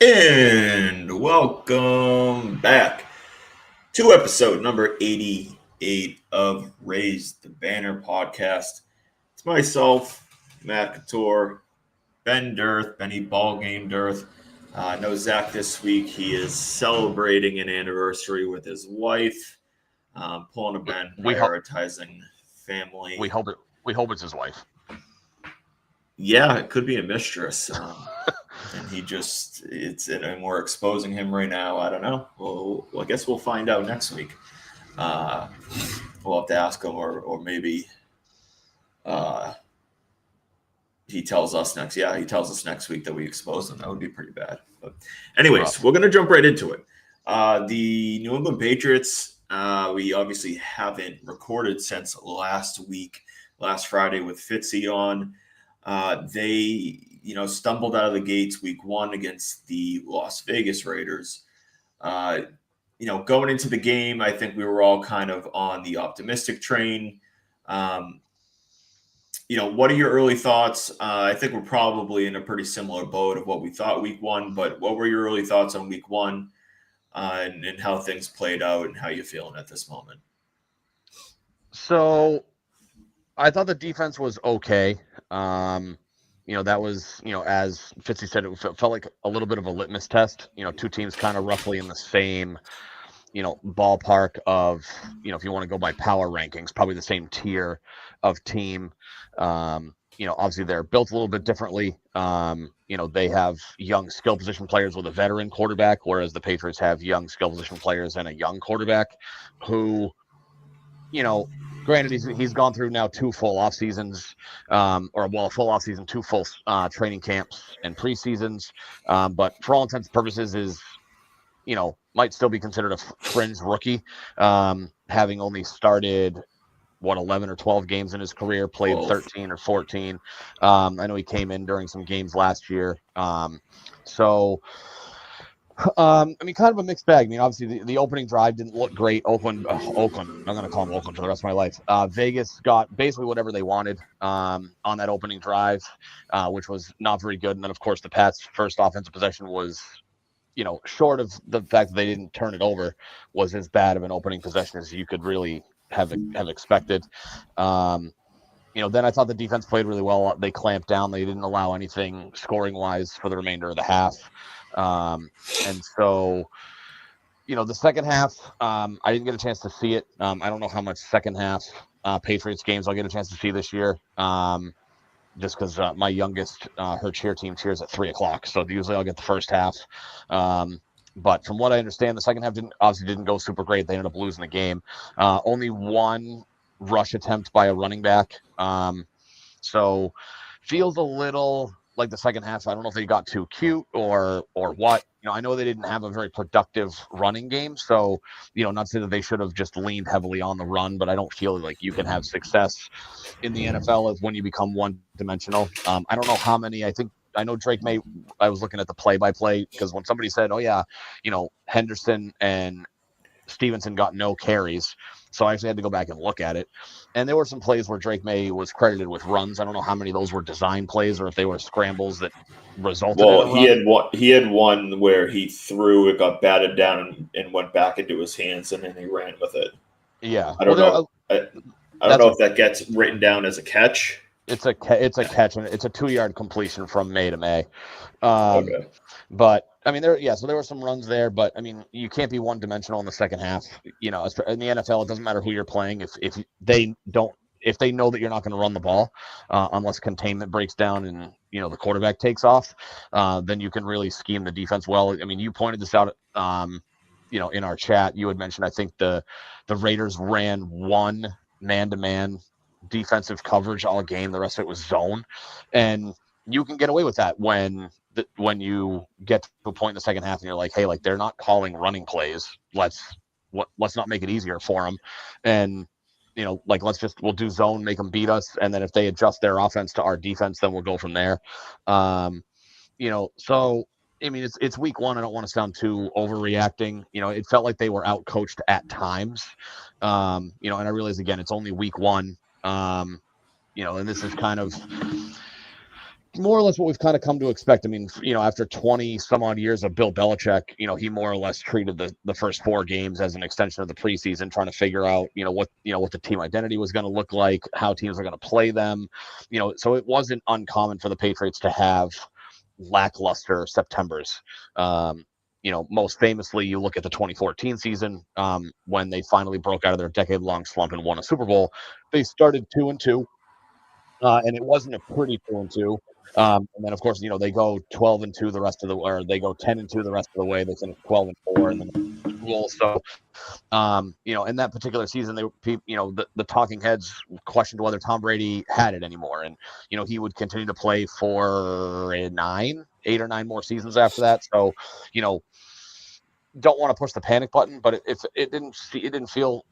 And welcome back to episode number 88 of Raise the Banner podcast. It's myself, Matt Couture, Ben Dirth, Benny Ballgame Dirth. No Zach this week. He is celebrating an anniversary with his wife. Pulling a Ben, We hope prioritizing we family. hope it we hope it's his wife. Yeah, it could be a mistress. And he just and we're exposing him right now. I don't know. Well, I guess we'll find out next week. Uh, we'll have to ask him, or maybe uh, he tells us next. Yeah, he tells us next week that we exposed him. That would be pretty bad. But anyways, Rough. we're gonna jump right into it. The New England Patriots. We obviously haven't recorded since last week, last Friday with Fitzy on. They, stumbled out of the gates week one against the Las Vegas Raiders. Uh, going into the game, I think we were all kind of on the optimistic train. Um, what are your early thoughts? I think we're probably in a pretty similar boat of what we thought week one, but what were your early thoughts on week one and how things played out and how you feeling at this moment? So I thought the defense was okay. That was, as Fitzy said, it felt like a little bit of a litmus test. Two teams kind of roughly in the same, ballpark of, if you want to go by power rankings, probably the same tier of team. Obviously they're built a little bit differently. They have young skill position players with a veteran quarterback, whereas the Patriots have young skill position players and a young quarterback who, you know, granted he's gone through now two full off seasons, a full off season, two full training camps and preseasons, but for all intents and purposes is might still be considered a fringe rookie, having only started 11 or 12 games in his career, played 13 or 14. I know he came in during some games last year. Kind of a mixed bag. I mean, obviously the opening drive didn't look great. Oakland. I'm going to call him Oakland for the rest of my life. Vegas got basically whatever they wanted on that opening drive, which was not very good. And then, of course, the Pats' first offensive possession was, short of the fact that they didn't turn it over, was as bad of an opening possession as you could really have expected. Then I thought the defense played really well. They clamped down. They didn't allow anything scoring wise for the remainder of the half. And so, the second half, I didn't get a chance to see it. I don't know how much second half Patriots games I'll get a chance to see this year. Just because my youngest, her cheer team cheers at 3:00, so usually I'll get the first half. But from what I understand, the second half didn't go super great. They ended up losing the game. Only one rush attempt by a running back. So feels a little like the second half. I don't know if they got too cute or what. I know they didn't have a very productive running game. So, not to say that they should have just leaned heavily on the run, but I don't feel like you can have success in the NFL as when you become one dimensional. I don't know how many. I know Drake May. I was looking at the play-by-play because when somebody said, "Oh yeah, Henderson and Stevenson got no carries," so I actually had to go back and look at it. And there were some plays where Drake May was credited with runs. I don't know how many of those were design plays or if they were scrambles that resulted in a Well, he run. had one. He had one where he threw it, got batted down, and went back into his hands, and then he ran with it. Yeah, I well, don't know. I don't that's know a if that gets written down as a catch. it's a catch and it's a 2 yard completion from May to May. Um, Okay. but I mean, so there were some runs there, but I mean, you can't be one dimensional in the second half. In the NFL, it doesn't matter who you're playing. If they know that you're not going to run the ball, unless containment breaks down and the quarterback takes off, then you can really scheme the defense well. I mean, you pointed this out, in our chat. You had mentioned I think the Raiders ran one man-to-man defensive coverage all game. The rest of it was zone, and you can get away with that when you get to a point in the second half and you're like, hey, like they're not calling running plays. Let's not make it easier for them, and we'll do zone, make them beat us, and then if they adjust their offense to our defense, then we'll go from there. So I mean, it's week one. I don't want to sound too overreacting. It felt like they were out coached at times. And I realize again, it's only week one. And this is kind of more or less what we've kind of come to expect. I mean, after 20 some odd years of Bill Belichick, he more or less treated the first 4 games as an extension of the preseason, trying to figure out, what the team identity was going to look like, how teams are going to play them. So it wasn't uncommon for the Patriots to have lackluster Septembers. Most famously, you look at the 2014 season, when they finally broke out of their decade-long slump and won a Super Bowl. They started 2-2. And it wasn't a pretty 2-2. And then, of course, they go 12-2 the rest of the, or they go 10-2 the rest of the way. They finish 12-4, and then Super Bowl. So, in that particular season, the talking heads questioned whether Tom Brady had it anymore, and he would continue to play for 8 or 9 more seasons after that. So, don't want to push the panic button, but if it didn't feel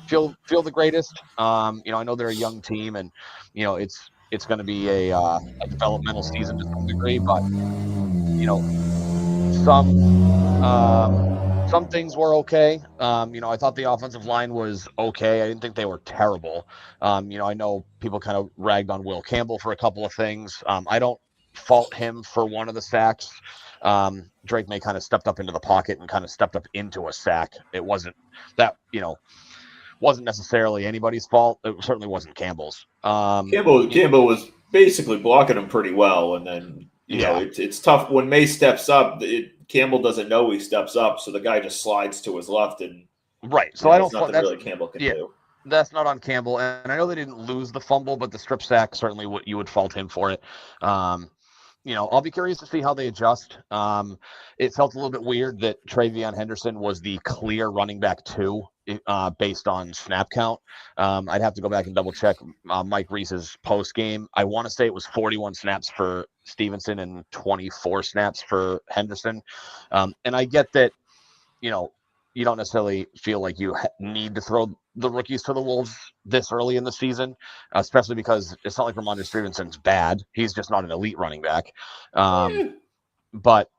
the greatest. I know they're a young team, and it's going to be a developmental season to some degree, but some some things were okay. I thought the offensive line was okay. I didn't think they were terrible. I know people kind of ragged on Will Campbell for a couple of things. I don't fault him for one of the sacks. Drake May kind of stepped up into the pocket and kind of stepped up into a sack. It wasn't that, wasn't necessarily anybody's fault. It certainly wasn't Campbell's. Campbell was basically blocking him pretty well, and then Yeah, it's tough when May steps up. Campbell doesn't know he steps up, so the guy just slides to his left, and right. So I there's don't. nothing That's really Campbell can yeah. do. That's not on Campbell, and I know they didn't lose the fumble, but the strip sack certainly what you would fault him for it. Um, I'll be curious to see how they adjust. It felt a little bit weird that Travion Henderson was the clear running back 2, based on snap count. I'd have to go back and double check Mike Reese's post game. I want to say it was 41 snaps for Stevenson and 24 snaps for Henderson. And I get that, you know, you don't necessarily feel like you need to throw the rookies to the wolves this early in the season, especially because it's not like Ramondre Stevenson's bad. He's just not an elite running back. Um, Eh, but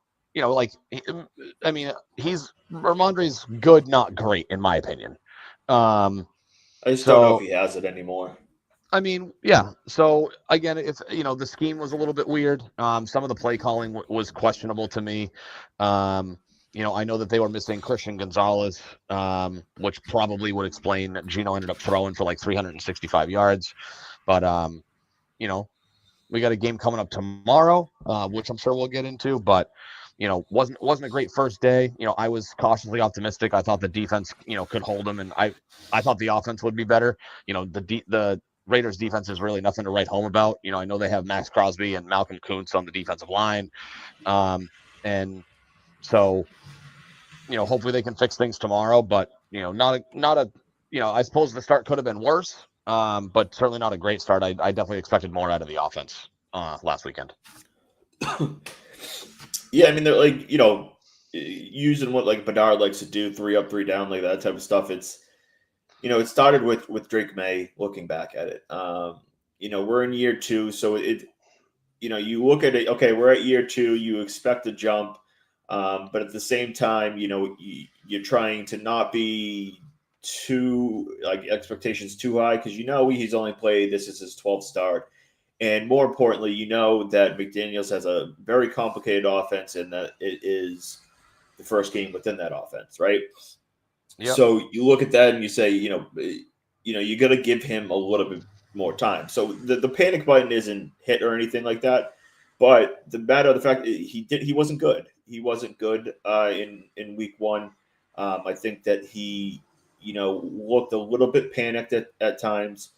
I mean, he's Ramondre's good, not great, in my opinion. Um, I just don't know if so he has it anymore. I mean, yeah. So again, if the scheme was a little bit weird. Some of the play calling was questionable to me. I know that they were missing Christian Gonzalez, which probably would explain that Gino ended up throwing for like 365 yards. But we got a game coming up tomorrow, which I'm sure we'll get into. But wasn't a great first day. I was cautiously optimistic. I thought the defense, could hold them, and I thought the offense would be better. The Raiders defense is really nothing to write home about. I know they have Max Crosby and Malcolm Kuntz on the defensive line. And so, hopefully they can fix things tomorrow, but, not a, I suppose the start could have been worse. But certainly not a great start. I definitely expected more out of the offense, last weekend. Yeah, I mean they're like using what like Bedard likes to do, 3 up, 3 down, like that type of stuff. It's it started with Drake May. Looking back at it, we're in year 2, so you look at it. Okay, we're at year 2. You expect a jump, but at the same time, you're trying to not be too like expectations too high because he's only played, this is his 12th start, and more importantly, that McDaniels has a very complicated offense and that it is the first game within that offense, right? Yep. So you look at that and you say, you got to give him a little bit more time. So the panic button isn't hit or anything like that, but the fact he wasn't good. He wasn't good in week 1. I think that he looked a little bit panicked at times.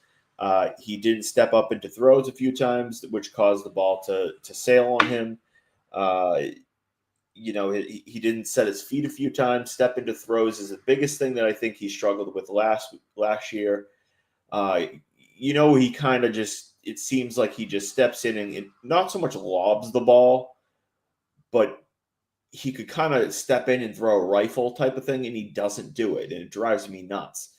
He didn't step up into throws a few times, which caused the ball to sail on him. Uh, he didn't set his feet a few times. Step into throws is the biggest thing that I think he struggled with last year. He kind of just, it seems like he just steps in and not so much lobs the ball, but he could kind of step in and throw a rifle type of thing, and he doesn't do it, and it drives me nuts.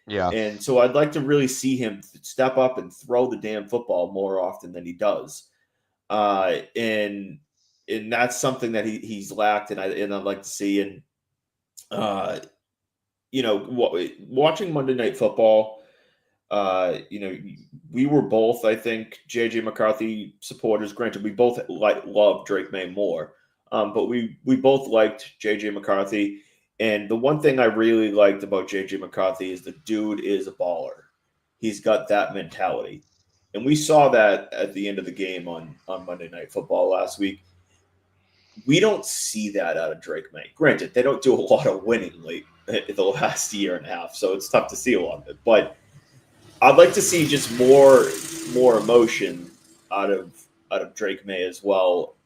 Yeah. And so I'd like to really see him step up and throw the damn football more often than he does. And that's something that he's lacked, and I'd like to see. And watching Monday Night Football, You know, we were both, I think, JJ McCarthy supporters. Granted, we both love Drake May more, but we both liked JJ McCarthy. And the one thing I really liked about JJ McCarthy is the dude is a baller. He's got that mentality, and we saw that at the end of the game on Monday Night Football last week. We don't see that out of Drake May. Granted, they don't do a lot of winning late the last year and a half, so it's tough to see a lot of it, but I'd like to see just more emotion out of Drake May as well,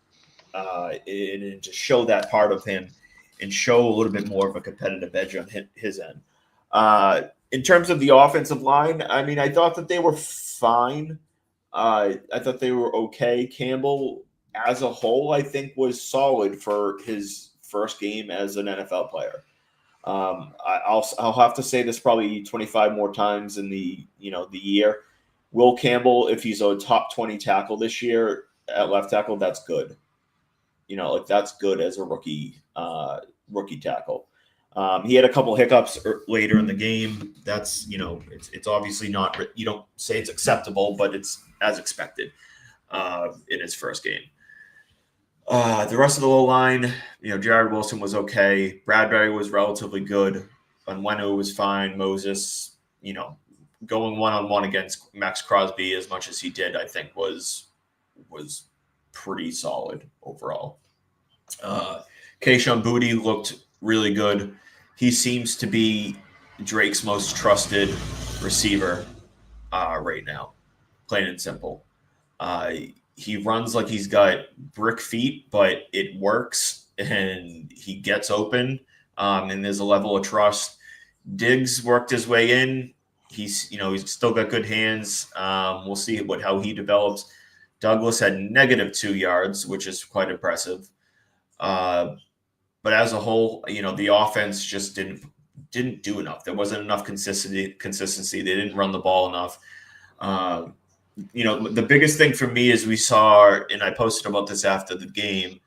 and to show that part of him, and show a little bit more of a competitive edge on his end. In terms of the offensive line, I mean, I thought that they were fine. I thought they were okay. Campbell, as a whole, I think was solid for his first game as an NFL player. I'll have to say this probably 25 more times in the year. Will Campbell, if he's a top 20 tackle this year at left tackle, that's good. Like that's good as a rookie tackle. He had a couple hiccups later in the game. That's it's obviously not. You don't say it's acceptable, but it's as expected in his first game. The rest of the low line, Jared Wilson was okay. Bradbury was relatively good. Onwenu was fine. Moses, going one-on-one against Max Crosby as much as he did, I think was pretty solid overall. Keishon Boutte looked really good. He seems to be Drake's most trusted receiver right now, plain and simple. He runs like he's got brick feet, but it works and he gets open. And there's a level of trust. Diggs worked his way in. He's still got good hands. We'll see how he develops. Douglas had -2 yards, which is quite impressive. But as a whole, the offense just didn't do enough. There wasn't enough consistency. They didn't run the ball enough. The biggest thing for me is we saw, and I posted about this after the game,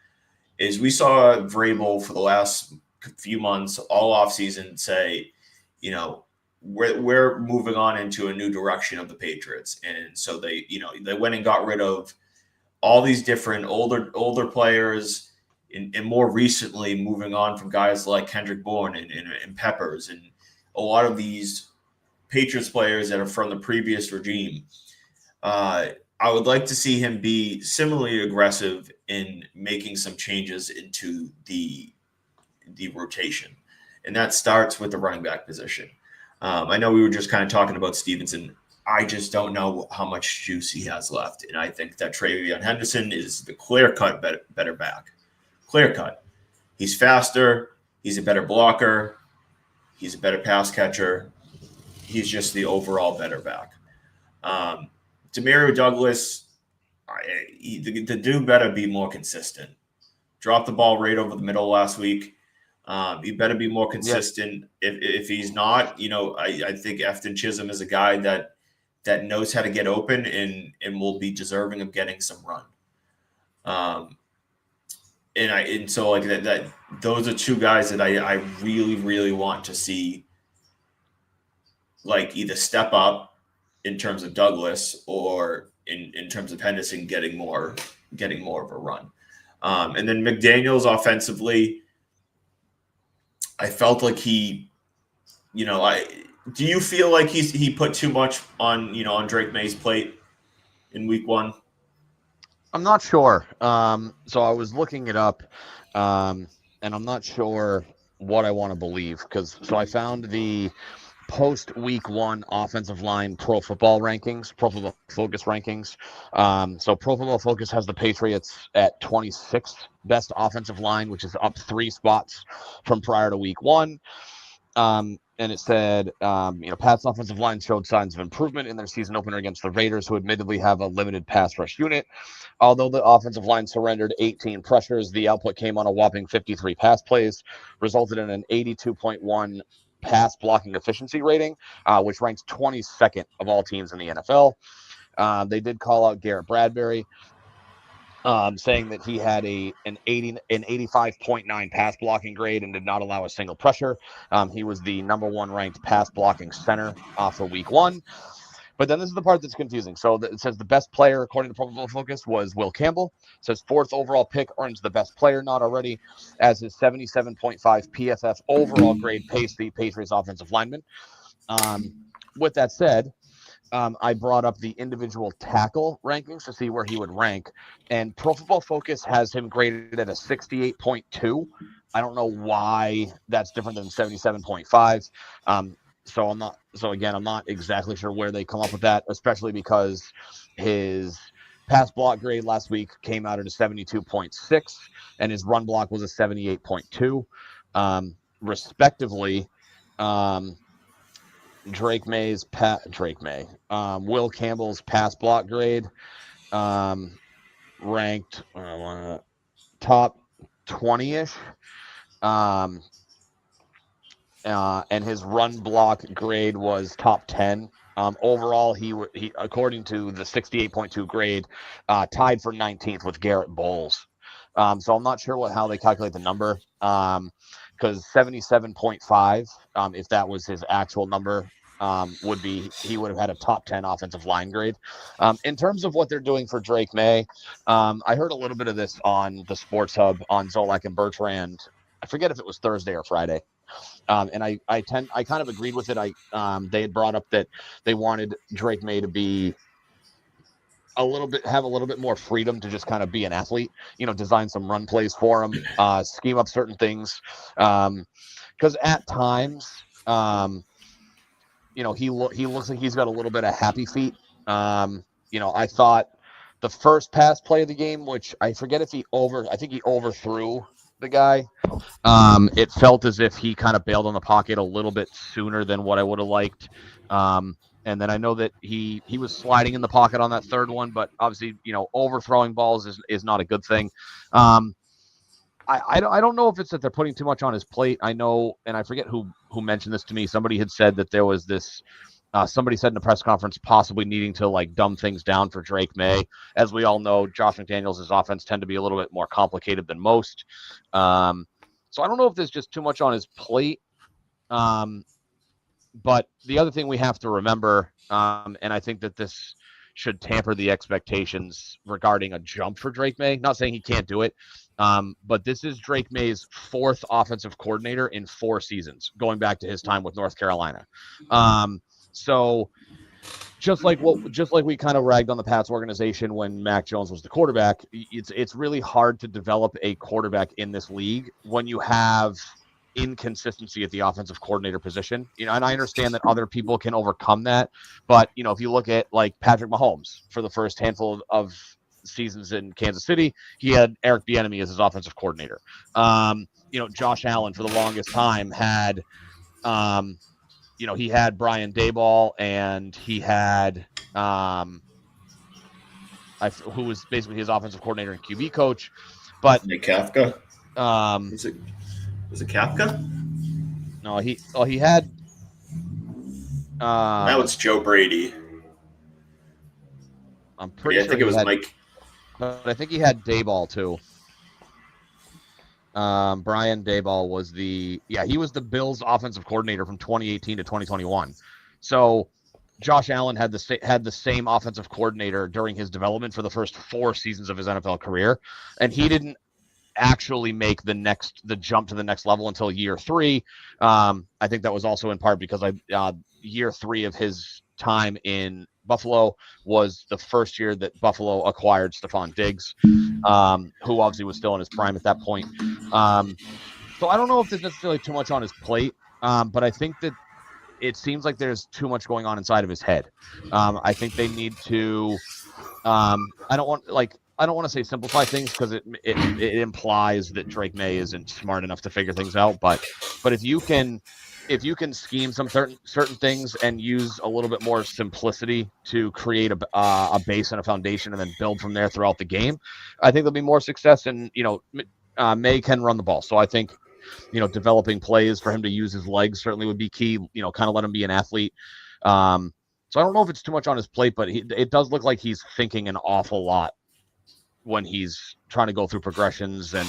is we saw Vrabel for the last few months, all offseason, say, we're moving on into a new direction of the Patriots. And so they went and got rid of all these different older players, and more recently moving on from guys like Kendrick Bourne and Peppers and a lot of these Patriots players that are from the previous regime. I would like to see him be similarly aggressive in making some changes into the rotation, and that starts with the running back position. I know we were just kind of talking about Stevenson. I just don't know how much juice he has left, and I think that TreVeyon Henderson is the clear-cut better back. Clear-cut. He's faster. He's a better blocker. He's a better pass catcher. He's just the overall better back. Demario Douglas, the dude better be more consistent. Dropped the ball right over the middle last week. He better be more consistent. Yep. If he's not, I think Efton Chisholm is a guy that knows how to get open and will be deserving of getting some run. And so like that those are two guys that I really, really want to see, like, either step up in terms of Douglas or in terms of Henderson getting more of a run. And then McDaniels offensively, I felt like he, do you feel like he put too much on Drake May's plate in week 1? I'm not sure. So I was looking it up, and I'm not sure what I want to believe so I found the post week 1 offensive line Pro Football rankings, Pro Football Focus rankings. So Pro Football Focus has the Patriots at 26th best offensive line, which is up 3 spots from prior to week 1. And it said, Pat's offensive line showed signs of improvement in their season opener against the Raiders, who admittedly have a limited pass rush unit. Although the offensive line surrendered 18 pressures, the output came on a whopping 53 pass plays, resulted in an 82.1 pass blocking efficiency rating, which ranks 22nd of all teams in the NFL. They did call out Garrett Bradbury, saying that he had an 85.9 pass blocking grade and did not allow a single pressure. He was the number 1 ranked pass blocking center for week 1. But then this is the part that's confusing. So it says the best player, according to Pro Football Focus, was Will Campbell. It says fourth overall pick earns the best player not already, as his 77.5 PFF overall grade pays the Patriots offensive lineman. With that said, I brought up the individual tackle rankings to see where he would rank, and Pro Football Focus has him graded at a 68.2. I don't know why that's different than 77.5. So I'm not exactly sure where they come up with that, especially because his pass block grade last week came out at a 72.6, and his run block was a 78.2, respectively. Will Campbell's pass block grade ranked top 20-ish. And his run block grade was top 10. Overall, he according to the 68.2 grade, tied for 19th with Garrett Bowles. So I'm not sure how they calculate the number. Because 77.5, if that was his actual number, he would have had a top 10 offensive line grade. In terms of what they're doing for Drake May, I heard a little bit of this on the Sports Hub on Zolak and Bertrand. I forget if it was Thursday or Friday. And I kind of agreed with it. They had brought up that they wanted Drake May to be have a little bit more freedom to just kind of be an athlete, design some run plays for him, scheme up certain things. Because at times, he looks like he's got a little bit of happy feet. I thought the first pass play of the game, which I forget if I think he overthrew the guy. It felt as if he kind of bailed on the pocket a little bit sooner than what I would have liked. And then I know that he was sliding in the pocket on that third one, but obviously, overthrowing balls is not a good thing. I don't know if it's that they're putting too much on his plate. I know, and I forget who mentioned this to me. Somebody had said that there was this. Somebody said in a press conference possibly needing to dumb things down for Drake May. As we all know, Josh McDaniels' offense tend to be a little bit more complicated than most. So I don't know if there's just too much on his plate. But the other thing we have to remember, and I think that this should tamper the expectations regarding a jump for Drake May. Not saying he can't do it, but this is Drake May's fourth offensive coordinator in 4 seasons, going back to his time with North Carolina. So just like we kind of ragged on the Pats organization when Mac Jones was the quarterback, it's really hard to develop a quarterback in this league when you have inconsistency at the offensive coordinator position. And I understand that other people can overcome that, but if you look at Patrick Mahomes for the first handful of seasons in Kansas City, he had Eric Bieniemy as his offensive coordinator. Josh Allen for the longest time had he had Brian Daboll, and he had who was basically his offensive coordinator and QB coach. But Nick Kafka. Was it Kafka? No, he had. Now it's Joe Brady. I'm pretty sure I think it was Mike. But I think he had Daboll too. Brian Daboll was he was the Bills offensive coordinator from 2018 to 2021. So Josh Allen had the same offensive coordinator during his development for the first 4 seasons of his NFL career, and he didn't actually make the jump to the next level until year 3. I think that was also in part because year 3 of his time in Buffalo was the first year that Buffalo acquired Stephon Diggs, who obviously was still in his prime at that point. So I don't know if there's necessarily too much on his plate, but I think that it seems like there's too much going on inside of his head. I think they need to. I don't want to say simplify things because it implies that Drake May isn't smart enough to figure things out. But if you can scheme some certain things and use a little bit more simplicity to create a base and a foundation and then build from there throughout the game, I think there'll be more success. And May can run the ball, so I think developing plays for him to use his legs certainly would be key. Kind of let him be an athlete. So I don't know if it's too much on his plate, but it does look like he's thinking an awful lot when he's trying to go through progressions and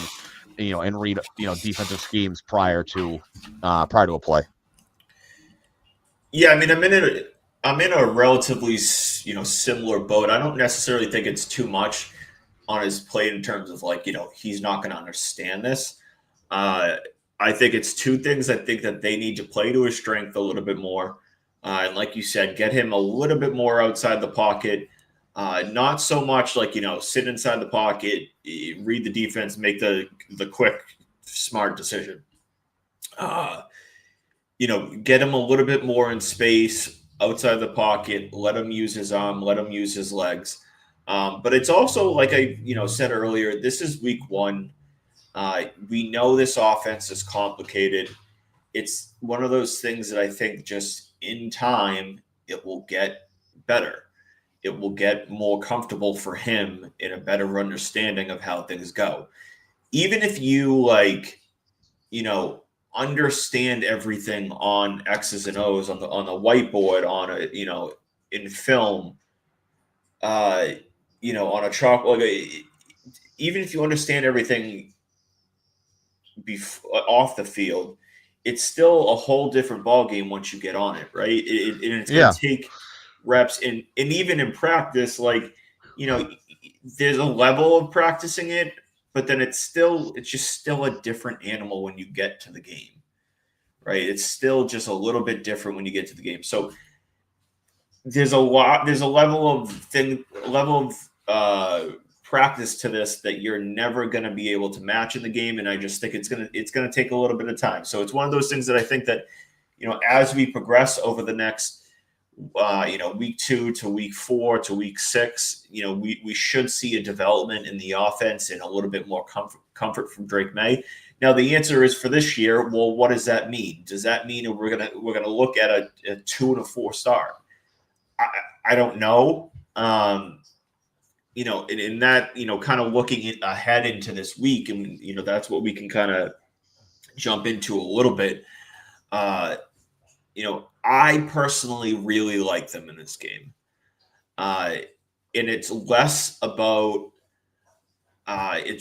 read defensive schemes prior to a play. Yeah, I mean, I'm in a relatively, similar boat. I don't necessarily think it's too much on his plate in terms of like, he's not going to understand this. Uh, I think it's two things. I think that they need to play to his strength a little bit more. And like you said, get him a little bit more outside the pocket. Not so much like, sit inside the pocket, read the defense, make the quick, smart decision. Uh, get him a little bit more in space outside the pocket. Let him use his arm. Let him use his legs. But it's also like I said earlier. This is week one. We know this offense is complicated. It's one of those things that I think just in time it will get better. It will get more comfortable for him in a better understanding of how things go. Even if you you know, understand everything on X's and O's on the whiteboard, on a in film, uh, on a chalk, even if you understand everything off the field, it's still a whole different ballgame once you get on it, right? And it's going Yeah. to take reps, and even in practice, you know, there's a level of practicing it, but then it's just still a different animal when you get to the game, right? It's still just a little bit different when you get to the game. So there's a level of practice to this that you're never going to be able to match in the game, and I just think it's gonna take a little bit of time. So it's one of those things that I think that as we progress over the next week 2 to week 4 to week 6, we should see a development in the offense and a little bit more comfort from Drake May. Now the answer is for this year. Well, what does that mean? Does that mean we're gonna look at a 2 and a 4 star? I don't know. In that, kind of looking ahead into this week, and that's what we can kind of jump into a little bit. I personally really like them in this game, and it's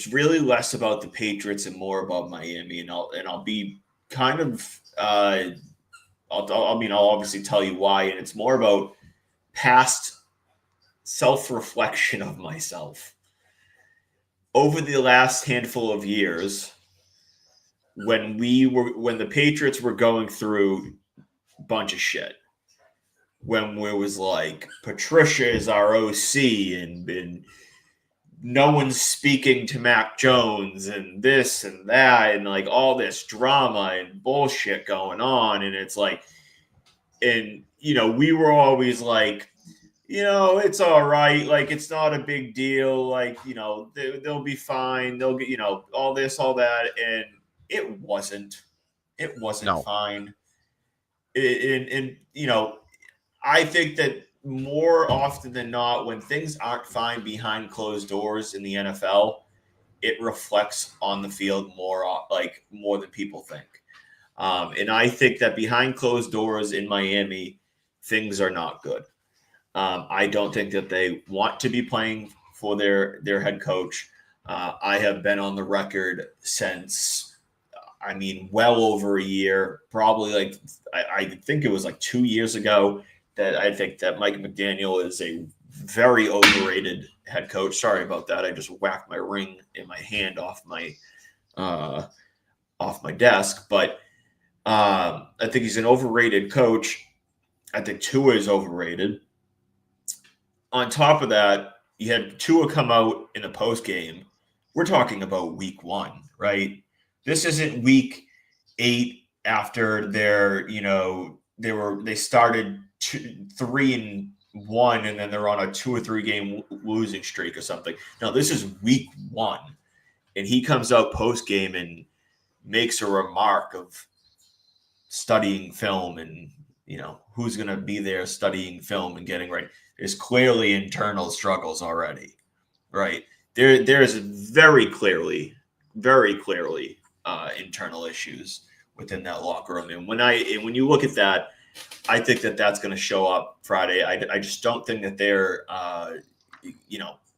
really less about the Patriots and more about Miami, and I'll be kind of I'll obviously tell you why, and it's more about past self-reflection of myself over the last handful of years when the Patriots were going through a bunch of shit. When it was like Patricia is our OC and no one's speaking to Mac Jones and this and that and like all this drama and bullshit going on, and it's like, and we were always like, it's all right. Like, it's not a big deal. Like, they'll be fine. They'll get, all this, all that. And it wasn't. It wasn't No. fine. And I think that more often than not, when things aren't fine behind closed doors in the NFL, it reflects on the field more than people think. And I think that behind closed doors in Miami, things are not good. I don't think that they want to be playing for their head coach. I have been on the record since, well over a year, probably I think it was like 2 years ago, that I think that Mike McDaniel is a very overrated head coach. Sorry about that. I just whacked my ring in my hand uh, off my desk, but I think he's an overrated coach. I think Tua is overrated. On top of that, you had Tua come out in the post game. We're talking about week 1, right? This isn't week 8 after they started 3-1 and then they're on a 2 or 3 game losing streak or something. No, this is week 1, and he comes out post game and makes a remark of studying film and who's going to be there studying film and getting right. There's clearly internal struggles already, right? There's very clearly internal issues within that locker room, and when you look at that, I think that that's going to show up Friday. I just don't think that they're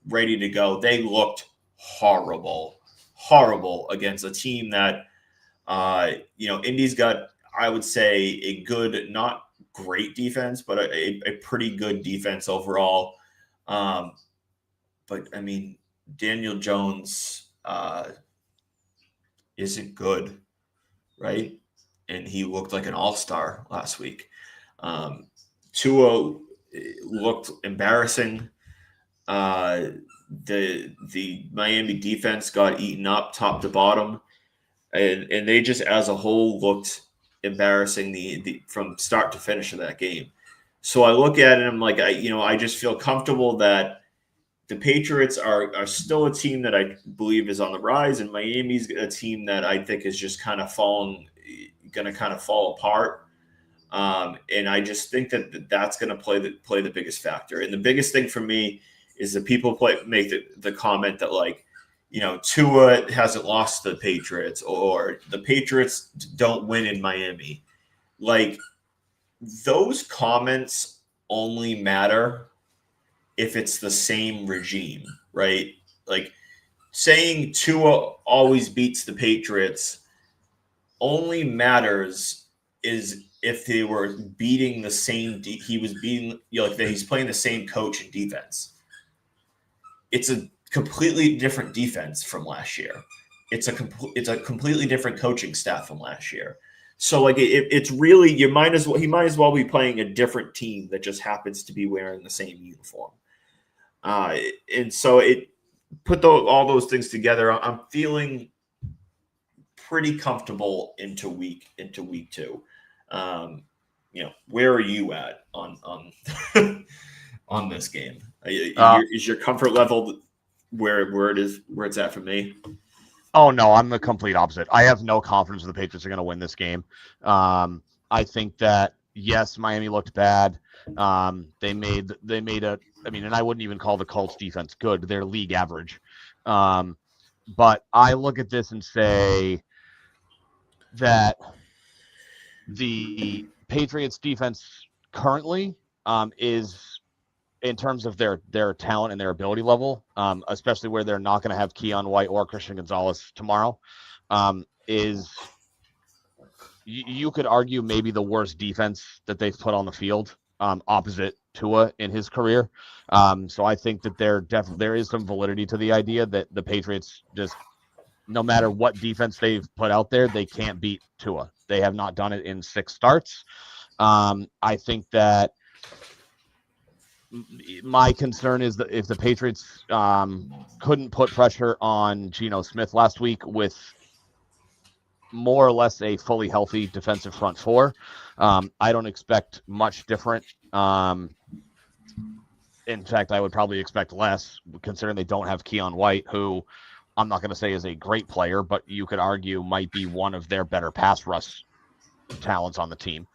ready to go. They looked horrible against a team that Indy's got, I would say, a good, not great defense, but a pretty good defense overall. But I mean, Daniel Jones isn't good, right? And he looked like an all-star last week. Tua looked embarrassing. The Miami defense got eaten up top to bottom, and they just as a whole looked embarrassing the from start to finish of that game. So I look at it and I'm like, I just feel comfortable that the Patriots are still a team that I believe is on the rise, and Miami's a team that I think is just kind of going to kind of fall apart. And I just think that that's going to play the biggest factor. And the biggest thing for me is that people make the comment that Tua hasn't lost to the Patriots or the Patriots don't win in Miami. Like those comments only matter if it's the same regime, right? Like saying Tua always beats the Patriots only matters is if they were beating the same. He was beating, like he's playing the same coach in defense. It's a completely different defense from last year. It's a completely different coaching staff from last year. So like it's really he might as well be playing a different team that just happens to be wearing the same uniform. And so it put all those things together. I'm feeling pretty comfortable into week two. Where are you at on on this game? Is your comfort level where it's at for me? Oh no, I'm the complete opposite. I have no confidence the Patriots are going to win this game. I think that yes, Miami looked bad. They made and I wouldn't even call the Colts defense good. They're league average. But I look at this and say that the Patriots defense currently is, in terms of their talent and their ability level, especially where they're not going to have Keon White or Christian Gonzalez tomorrow, is you could argue maybe the worst defense that they've put on the field, opposite Tua in his career. So I think that there is some validity to the idea that the Patriots just, no matter what defense they've put out there, they can't beat Tua. They have not done it in 6 starts. I think that my concern is that if the Patriots couldn't put pressure on Geno Smith last week with more or less a fully healthy defensive front four, I don't expect much different. In fact, I would probably expect less, considering they don't have Keon White, who I'm not going to say is a great player, but you could argue might be one of their better pass rush talents on the team.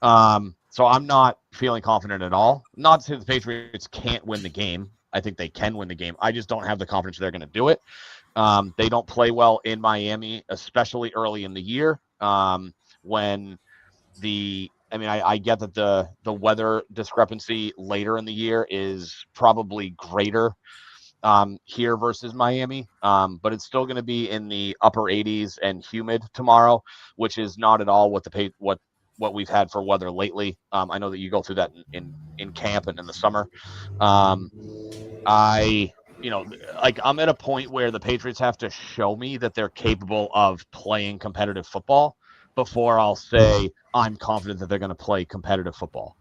So I'm not feeling confident at all. Not to say the Patriots can't win the game. I think they can win the game. I just don't have the confidence they're going to do it. They don't play well in Miami, especially early in the year, when I get that the weather discrepancy later in the year is probably greater here versus Miami, but it's still going to be in the upper 80s and humid tomorrow, which is not at all what we've had for weather lately. I know that you go through that in camp and in the summer. I'm at a point where the Patriots have to show me that they're capable of playing competitive football before I'll say I'm confident that they're going to play competitive football.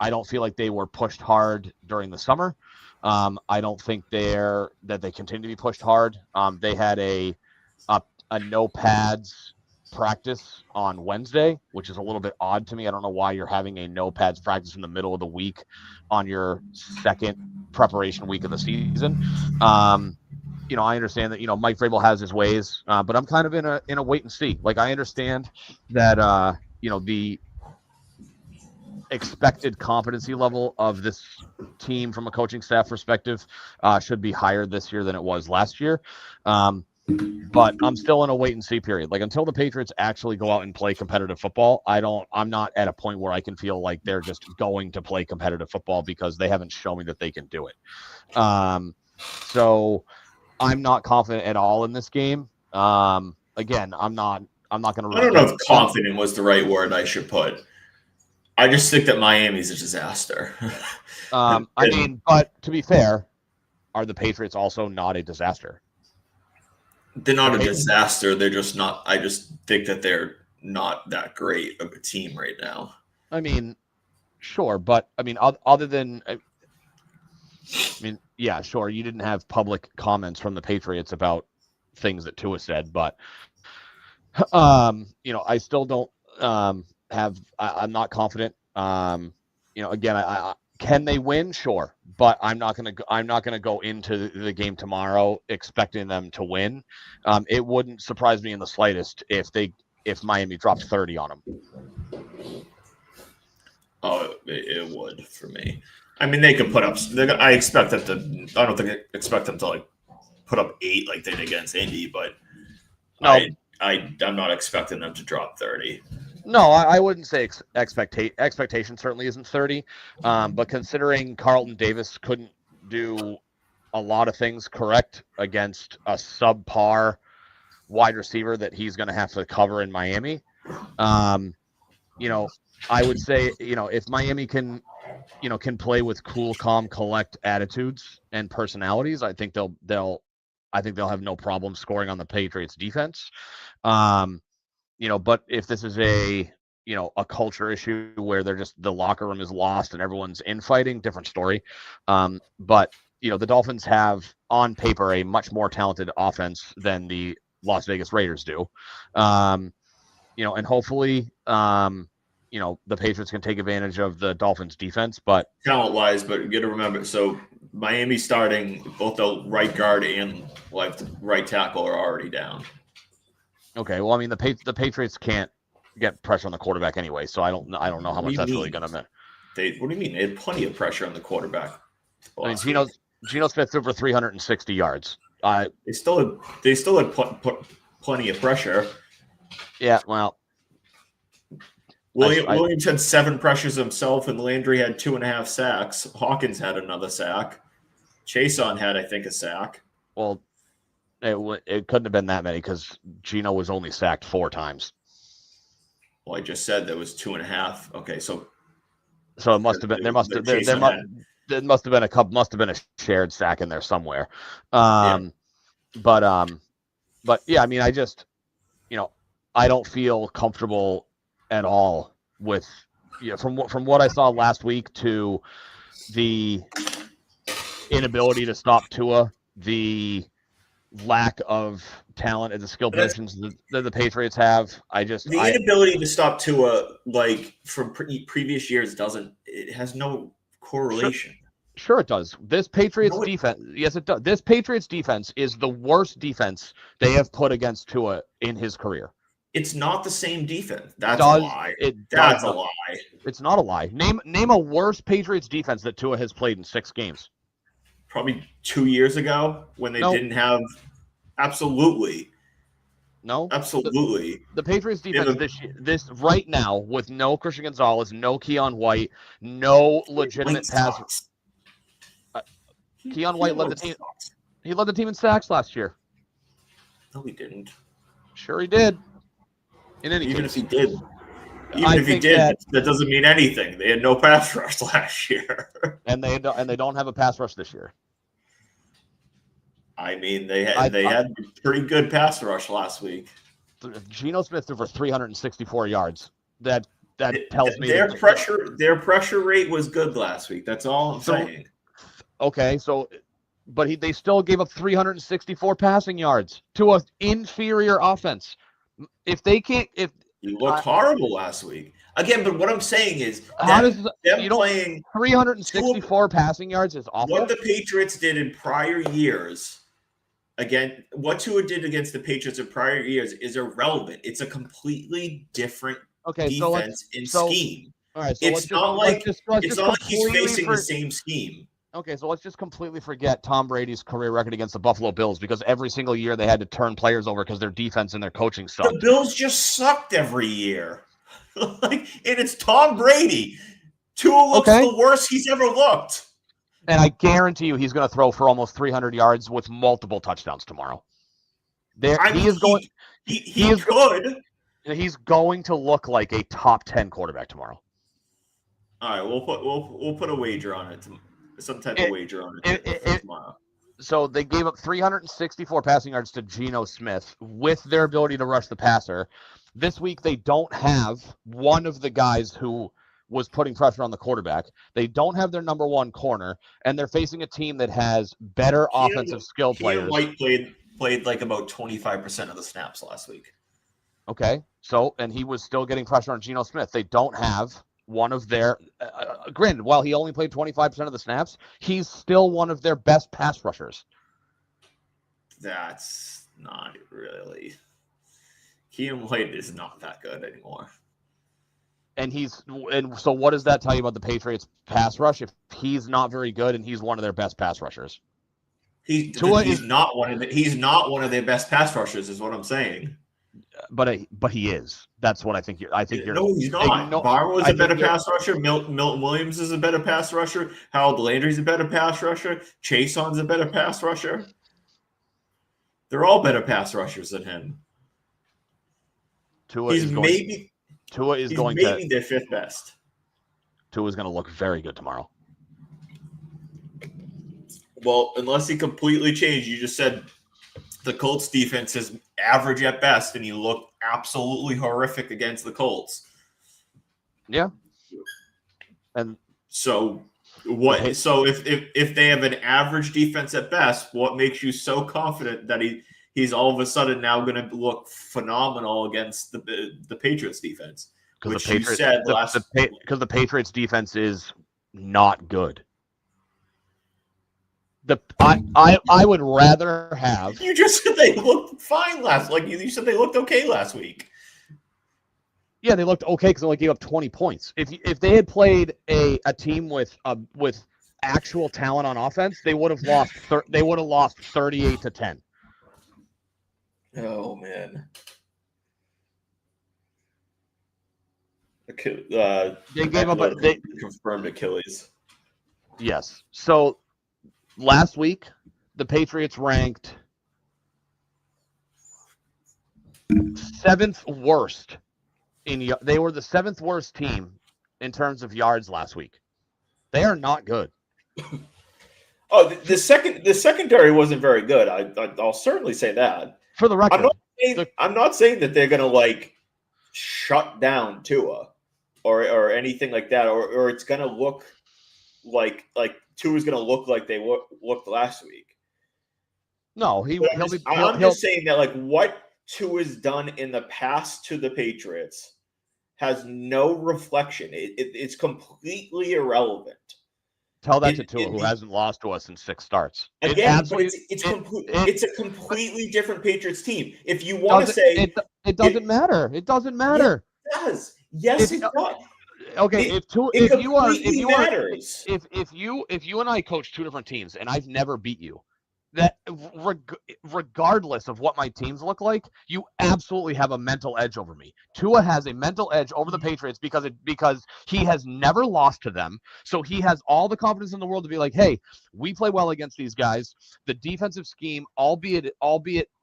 I don't feel like they were pushed hard during the summer. I don't think that they continue to be pushed hard. They had a no pads practice on Wednesday, which is a little bit odd to me. I don't know why you're having a no pads practice in the middle of the week on your second preparation week of the season. I understand that Mike Vrabel has his ways, but I'm kind of in a wait and see. Like, I understand that the expected competency level of this team from a coaching staff perspective should be higher this year than it was last year. But I'm still in a wait and see period. Like, until the Patriots actually go out and play competitive football, I'm not at a point where I can feel like they're just going to play competitive football because they haven't shown me that they can do it. So I'm not confident at all in this game. Again, I'm not I'm not going to I don't know repeat if confident was the right word I should put. I just think that Miami's a disaster. I mean, but to be fair, are the Patriots also not a disaster? They're not a disaster. They're just not. I just think that they're not that great of a team right now. I mean, sure, but I mean, other than, I mean, yeah, sure, you didn't have public comments from the Patriots about things that Tua said, but I still don't I'm not confident. Again, I can they win? Sure, but I'm not gonna go into the game tomorrow expecting them to win. It wouldn't surprise me in the slightest if Miami dropped 30 on them. Oh, it would for me. I mean, they could put up. I expect them to. I don't think I expect them to like put up 8 like they did against Indy, but No, I'm not expecting them to drop 30. No, I wouldn't say expectation certainly isn't 30, but considering Carlton Davis couldn't do a lot of things correct against a subpar wide receiver that he's going to have to cover in Miami, I would say, if Miami can play with cool, calm, collect attitudes and personalities, I think they'll have no problem scoring on the Patriots defense. But if this is a culture issue where the locker room is lost and everyone's infighting, different story. But the Dolphins have on paper a much more talented offense than the Las Vegas Raiders do. And hopefully, the Patriots can take advantage of the Dolphins defense, but talent-wise, but you got to remember, so Miami starting both the right guard and right tackle are already down. Okay, well, I mean, the Patriots can't get pressure on the quarterback anyway, so I don't know how much that's really going to matter. What do you mean? They had plenty of pressure on the quarterback. I mean, Geno Smith threw for 360 yards. They still had plenty of pressure. Yeah, well, Williams had 7 pressures himself, and Landry had 2.5 sacks. Hawkins had another sack. Chason had, I think, a sack. Well, it couldn't have been that many because Geno was only sacked 4 times. Well, I just said there was 2.5. Okay, so it must have been there must have been a shared sack in there somewhere. But yeah, I mean, I just I don't feel comfortable at all with from what I saw last week to the inability to stop Tua, the lack of talent at the skill positions that the Patriots have. The inability to stop Tua, like from previous years, it has no correlation. Sure it does. This Patriots defense, yes, it does. This Patriots defense is the worst defense they have put against Tua in his career. It's not the same defense. That's a lie. That's a lie. It's not a lie. Name a worse Patriots defense that Tua has played in 6 games. Probably 2 years ago when they didn't have. Absolutely. No. Absolutely. The Patriots defense this right now with no Christian Gonzalez, no Keon White, no legitimate pass. Keon White led the team. He led the team in sacks last year. No, he didn't. Sure, he did. In any even case, if he did, that doesn't mean anything. They had no pass rush last year, and they don't have a pass rush this year. I mean, they had a pretty good pass rush last week. Geno Smith threw for 364 yards. That tells me their pressure rate was good last week. That's all I'm saying. Okay, but they still gave up 364 passing yards to an inferior offense. If they can't, you looked horrible last week again. But what I'm saying is, playing 364 passing yards is awful. What the Patriots did in prior years, again, what Tua did against the Patriots in prior years is irrelevant. It's a completely different defense and scheme. All right, so it's not like he's facing the same scheme. Okay, so let's just completely forget Tom Brady's career record against the Buffalo Bills because every single year they had to turn players over because their defense and their coaching sucked. The Bills just sucked every year. And it's Tom Brady. Tua looks the worst he's ever looked. And I guarantee you he's going to throw for almost 300 yards with multiple touchdowns tomorrow. He is good. He's going to look like a top 10 quarterback tomorrow. All right, we'll put a wager on it. Some type of wager on it for tomorrow. So they gave up 364 passing yards to Geno Smith with their ability to rush the passer. This week they don't have one of the guys who was putting pressure on the quarterback. They don't have their number one corner, and they're facing a team that has better offensive skill players. White played like about 25% of the snaps last week. Okay, so, and he was still getting pressure on Geno Smith. They don't have one of their, granted, while he only played 25% of the snaps, he's still one of their best pass rushers. That's not really. Keenan White is not that good anymore. And so what does that tell you about the Patriots pass rush? If he's not very good and he's one of their best pass rushers, he's not one of their best pass rushers, is what I'm saying. But he is. That's what I think. No, he's not. Barrow is a better pass rusher. Milton Williams is a better pass rusher. Harold Landry's a better pass rusher. Chaseon's a better pass rusher. They're all better pass rushers than him. Tua is maybe their fifth best. Tua is going to look very good tomorrow. Well, unless he completely changed. You just said the Colts defense is average at best, and he looked absolutely horrific against the Colts. Yeah. And so what? So if they have an average defense at best, what makes you so confident that he's all of a sudden now going to look phenomenal against the Patriots defense? Which you said because the Patriots defense is not good. I would rather have. You just said they looked fine you said they looked okay last week. Yeah, they looked okay because they only gave up 20 points. If they had played a team with actual talent on offense, they would have lost. They would have lost 38-10. Oh man. They gave up. They confirmed Achilles. Yes. So last week, the Patriots ranked 7th worst they were the 7th worst team in terms of yards last week. They are not good. Oh, the secondary wasn't very good. I'll certainly say that. For the record, I'm not saying that they're going to shut down Tua or anything like that, or it's going to look like Tua's going to look like they looked last week. No, I'm just saying that what Tua's done in the past to the Patriots has no reflection. It's completely irrelevant. Tell that to Tua, who hasn't lost to us in 6 starts. Again, it's a completely different Patriots team. If you want to say it doesn't matter. It doesn't matter. It does. Yes, it does. Okay, if you and I coach 2 different teams and I've never beat you, that regardless of what my teams look like, you absolutely have a mental edge over me. Tua has a mental edge over the Patriots because he has never lost to them. So he has all the confidence in the world to be like, hey, we play well against these guys. The defensive scheme, albeit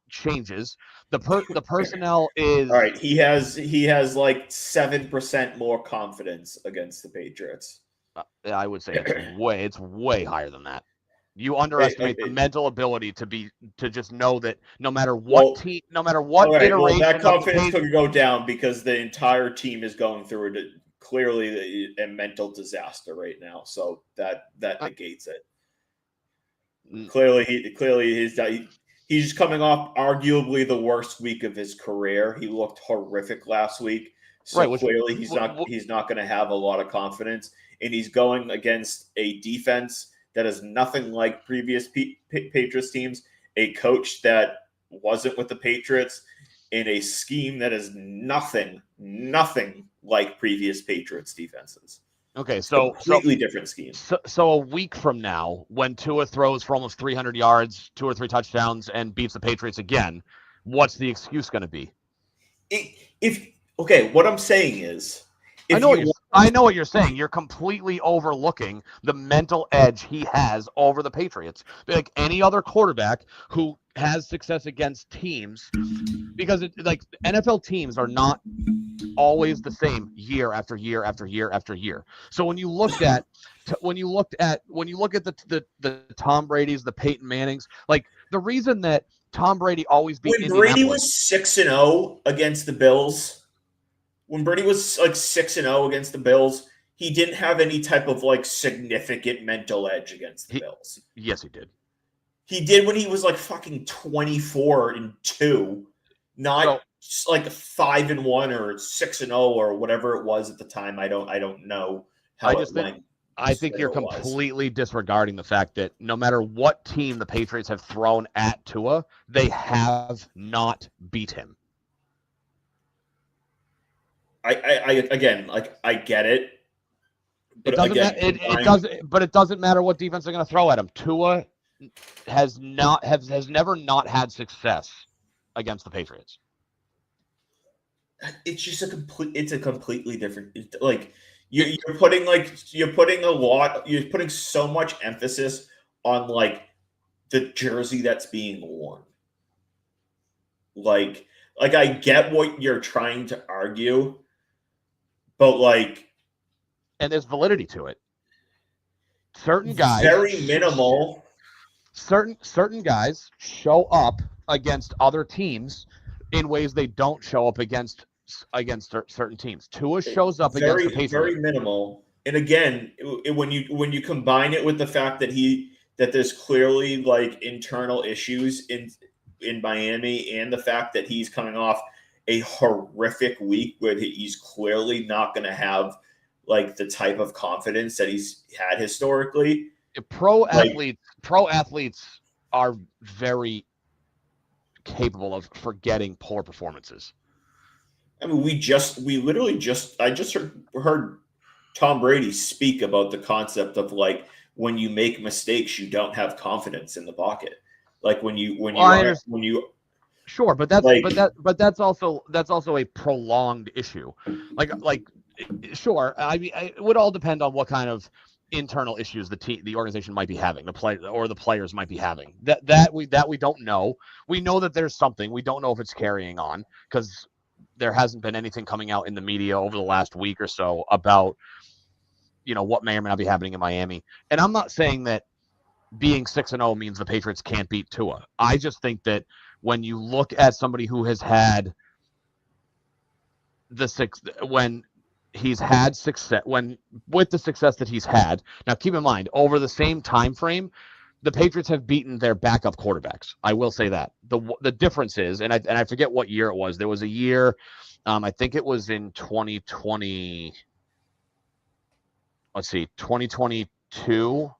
changes. The personnel is all right. He has 7% more confidence against the Patriots. I would say it's way higher than that. You underestimate the mental ability to just know that no matter what iteration, that confidence could go down because the entire team is going through clearly a mental disaster right now. So that negates it. Clearly, he's just coming off arguably the worst week of his career. He looked horrific last week. So clearly he's not going to have a lot of confidence, and he's going against a defense that is nothing like previous Patriots teams, a coach that wasn't with the Patriots, in a scheme that is nothing like previous Patriots defenses. Okay, so completely different scheme. So a week from now, when Tua throws for almost 300 yards, 2 or 3 touchdowns, and beats the Patriots again, what's the excuse going to be? What I'm saying is, I know what you're saying. You're completely overlooking the mental edge he has over the Patriots. Like any other quarterback who has success against teams because like NFL teams are not always the same year after year after year after year. So when you look at the Tom Brady's, the Peyton Mannings, like the reason that Tom Brady always beat When Brady Indianapolis. was 6-0 against the Bills, when Brady was like 6-0 against the Bills, he didn't have any type of like significant mental edge against the Bills. Yes, he did. He did when he was like fucking 24-2, not like 5-1 or 6-0 or whatever it was at the time. I don't know how it went. I think you're completely disregarding the fact that no matter what team the Patriots have thrown at Tua, they have not beat him. I again, like I get it. But it doesn't matter what defense they're going to throw at him. Tua has never not had success against the Patriots. It's just a completely different, like you're putting so much emphasis on like the jersey that's being worn. Like I get what you're trying to argue, but like, and there's validity to it. Certain guys, very minimal. Certain guys show up against other teams in ways they don't show up against certain teams. Tua shows up against the Patriots. Very minimal. And again, when you combine it with the fact that there's clearly like internal issues in Miami, and the fact that he's coming off a horrific week where he's clearly not going to have like the type of confidence that he's had historically. Pro athletes are very capable of forgetting poor performances. I mean, I just heard Tom Brady speak about the concept of like when you make mistakes, you don't have confidence in the pocket. Like sure, but that's also a prolonged issue. Like sure, I mean, it would all depend on what kind of internal issues the organization might be having, the players might be having. That we don't know. We know that there's something. We don't know if it's carrying on because there hasn't been anything coming out in the media over the last week or so about what may or may not be happening in Miami. And I'm not saying that being 6-0 means the Patriots can't beat Tua. I just think that when you look at somebody who has had when he's had success, with the success that he's had. Now, keep in mind, over the same time frame, the Patriots have beaten their backup quarterbacks. I will say that. The difference is, and I forget what year it was. There was a year, I think it was in 2020. Let's see, 2022.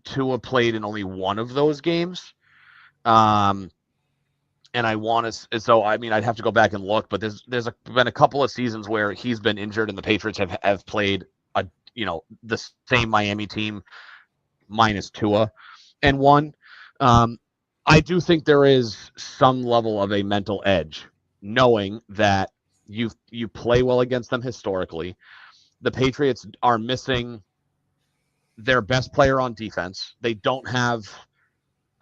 Tua played in only one of those games. And I want to, so I mean, I'd have to go back and look, but there's been a couple of seasons where he's been injured, and the Patriots have played the same Miami team minus Tua and won. I do think there is some level of a mental edge, knowing that you play well against them historically. The Patriots are missing their best player on defense. They don't have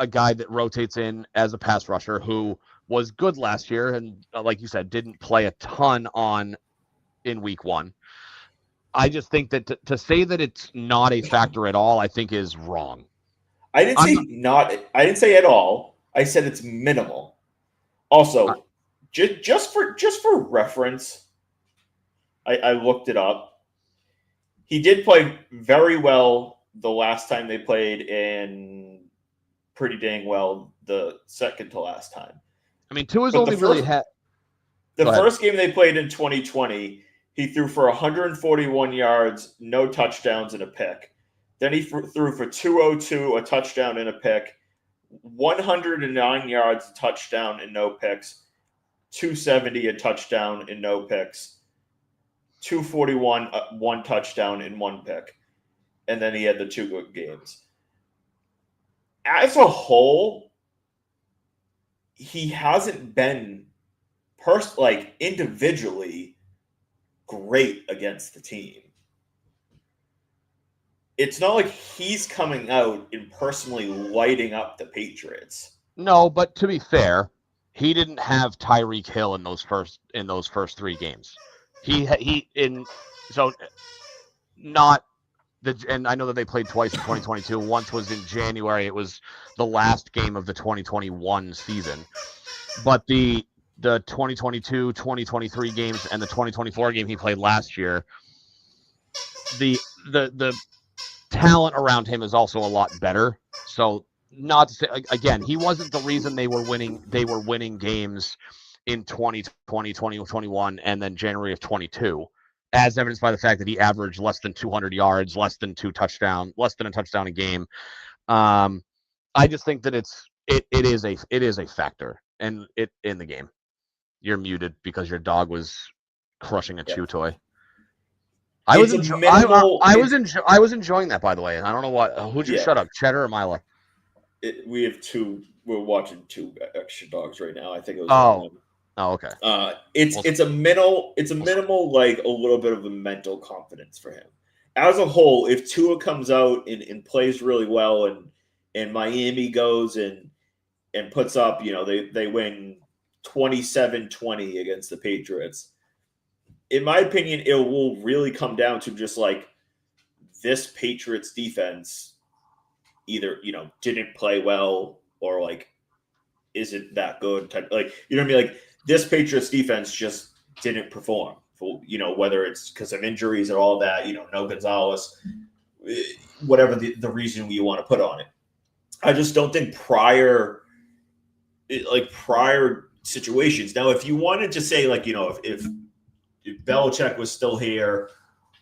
a guy that rotates in as a pass rusher who was good last year and, like you said, didn't play a ton in week one. I just think that to say that it's not a factor at all, I think is wrong. I didn't say at all. I said it's minimal. Also, just for reference, I looked it up. He did play very well the last time they played, and pretty dang well the second to last time. I mean, Tua's only really had the first game they played in 2020. He threw for 141 yards, no touchdowns, and a pick. Then he threw for 202, a touchdown and a pick, 109 yards, a touchdown and no picks, 270, a touchdown and no picks, 241, one touchdown and one pick. And then he had the two good games. As a whole, he hasn't been individually great against the team. It's not like he's coming out and personally lighting up the Patriots. No, but to be fair, he didn't have Tyreek Hill in those first 3 games. So not and I know that they played twice in 2022. Once was in January. It was the last game of the 2021 season. But the 2022, 2023 games and the 2024 game he played last year, the talent around him is also a lot better. So not to say, again, he wasn't the reason they were winning. They were winning games in 2020, 2021, and then January of 22, as evidenced by the fact that he averaged less than 200 yards, less than a touchdown a game. I just think that it is a factor, and it in the game. You're muted because your dog was crushing a chew toy. I was enjoying that, by the way. And I don't know what. Who'd you shut up, Cheddar or Mila? We have two. We're watching 2 extra dogs right now. I think it was. Oh, okay. It's a minimal, like a little bit of a mental confidence for him. As a whole, if Tua comes out and plays really well, and Miami goes and puts up, they win 27-20 against the Patriots. In my opinion, it will really come down to just like this Patriots defense either, didn't play well or like isn't that good. Like, you know what I mean? Like this Patriots defense just didn't perform for, whether it's because of injuries or all that, no Gonzalez, whatever the reason you want to put on it. I just don't think prior situations. Now, if you wanted to say like, if Belichick was still here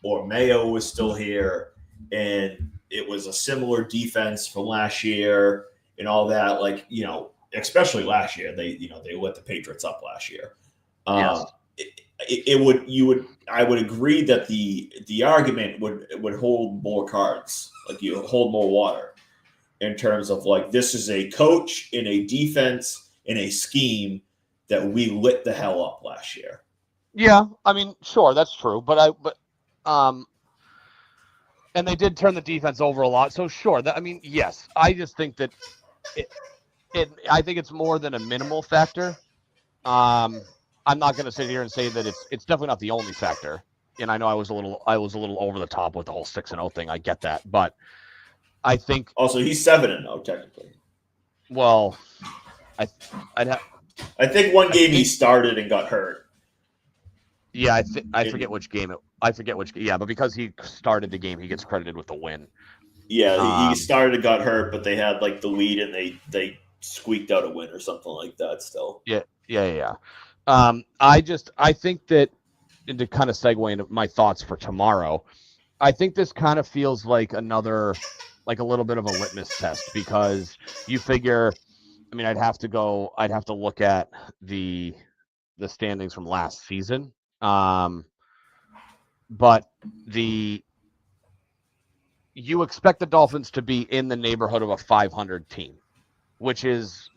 or Mayo was still here and it was a similar defense from last year and all that, like, especially last year, they lit the Patriots up last year. Yes. I would agree that the argument would hold more cards, like you hold more water in terms of like, this is a coach in a defense in a scheme that we lit the hell up last year. Yeah, I mean, sure, that's true, and they did turn the defense over a lot. So sure, yes, I just think that I think it's more than a minimal factor. I'm not going to sit here and say that it's definitely not the only factor. And I know I was a little over the top with the whole 6-0 thing. I get that, but I think also he's 7-0 technically. Well, I think one game he started and got hurt. Yeah, I forget which game. Yeah, but because he started the game, he gets credited with the win. Yeah, he started and got hurt, but they had like the lead and they squeaked out a win or something like that. Still. Yeah. I think that, and to kind of segue into my thoughts for tomorrow, I think this kind of feels like a little bit of a litmus test, because you figure, I'd have to look at the standings from last season. But you expect the Dolphins to be in the neighborhood of a 500 team,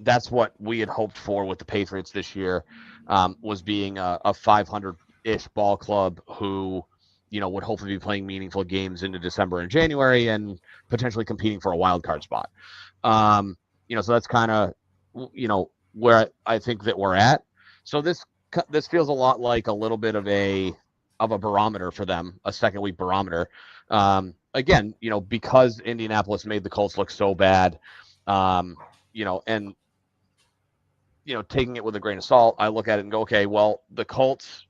that's what we had hoped for with the Patriots this year, was being a 500-ish ball club who, would hopefully be playing meaningful games into December and January and potentially competing for a wild card spot. So that's kind of, where I think that we're at. So this feels a lot like a little bit of a barometer for them, a second week barometer. Again, because Indianapolis made the Colts look so bad, and taking it with a grain of salt, I look at it and go, okay, well, the Colts,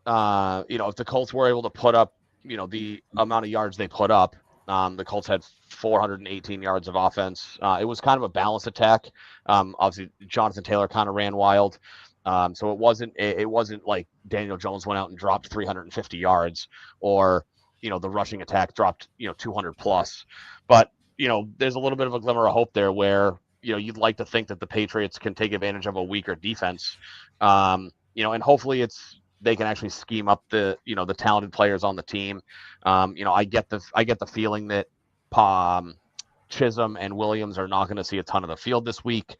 if the Colts were able to put up, the amount of yards they put up, the Colts had 418 yards of offense. It was kind of a balanced attack. Obviously, Jonathan Taylor kind of ran wild. So it wasn't like Daniel Jones went out and dropped 350 yards, or, the rushing attack dropped, 200 plus. But, there's a little bit of a glimmer of hope there where, you'd like to think that the Patriots can take advantage of a weaker defense. And hopefully they can actually scheme up the talented players on the team. I get the feeling that Chisholm and Williams are not going to see a ton of the field this week,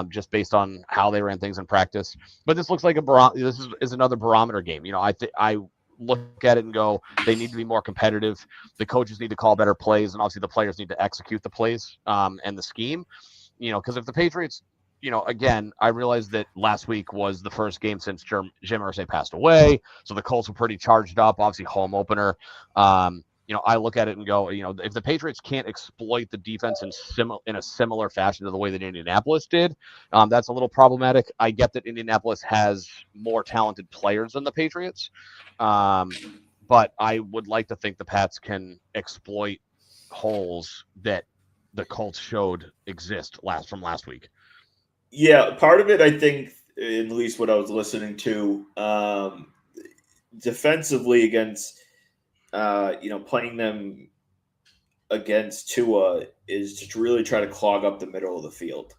just based on how they ran things in practice. But this looks like this is another barometer game. I look at it and go, they need to be more competitive. The coaches need to call better plays, and obviously the players need to execute the plays and the scheme. Because if the Patriots again, I realized that last week was the first game since Jim Irsay passed away, so the Colts were pretty charged up. Obviously, home opener. I look at it and go, if the Patriots can't exploit the defense in a similar fashion to the way that Indianapolis did, that's a little problematic. I get that Indianapolis has more talented players than the Patriots, but I would like to think the Pats can exploit holes that the Colts showed exist from last week. Yeah, part of it, I think, at least what I was listening to, defensively against, playing them against Tua is to really try to clog up the middle of the field.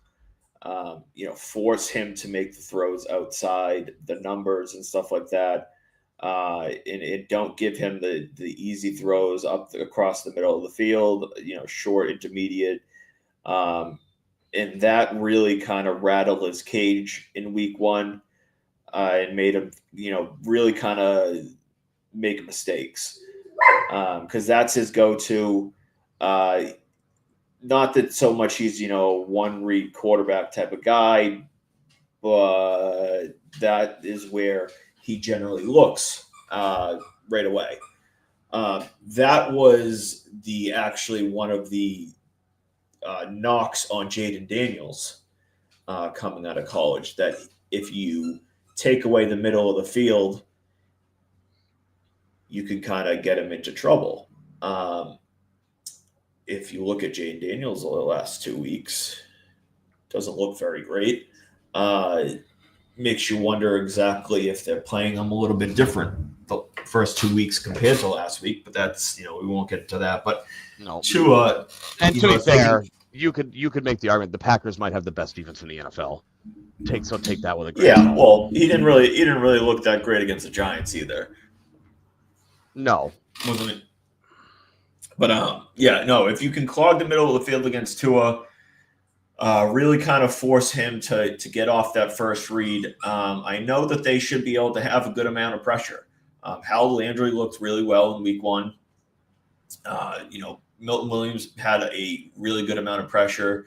Force him to make the throws outside the numbers and stuff like that. And don't give him the easy throws across the middle of the field, short, intermediate. And that really kind of rattled his cage in week one and made him, really kind of make mistakes because that's his go-to. Not that so much he's, one read quarterback type of guy, but that is where he generally looks right away. That was actually one of the knocks on Jaden Daniels coming out of college, that if you take away the middle of the field, you can kind of get him into trouble. If you look at Jaden Daniels over the last 2 weeks, doesn't look very great. Makes you wonder exactly if they're playing him a little bit different the first 2 weeks compared to last week, but that's, we won't get into that. But no. To be fair, you could make the argument the Packers might have the best defense in the NFL. Take that with a grain of salt. Well, he didn't really look that great against the Giants either. No, wasn't it? But if you can clog the middle of the field against Tua, really kind of force him to get off that first read. I know that they should be able to have a good amount of pressure. Hal Landry looked really well in week one. Milton Williams had a really good amount of pressure.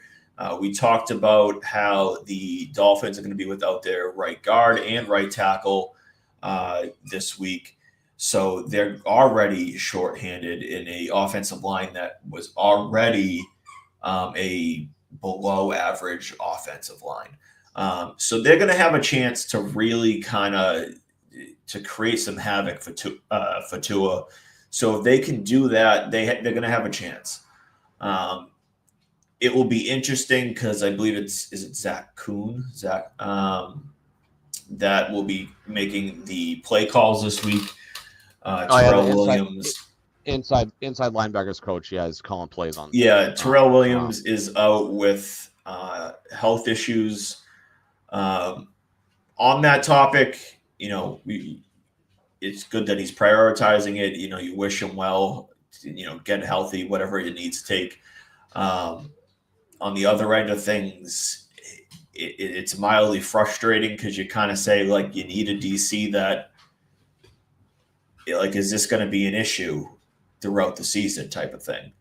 We talked about how the Dolphins are going to be without their right guard and right tackle this week. So they're already shorthanded in an offensive line that was already a below average offensive line. So they're going to have a chance to really kind of to create some havoc for Tua. So if they can do that, they're going to have a chance. It will be interesting because I believe is it Zach Kuhn? That will be making the play calls this week. Terrell Williams. Inside linebackers coach, is calling plays on. Yeah, Terrell Williams is out with health issues. On that topic, it's good that he's prioritizing it. You wish him well. Get healthy, whatever it needs to take. On the other end of things, it's mildly frustrating because you kind of say, like, you need a DC that, like, is this going to be an issue throughout the season type of thing.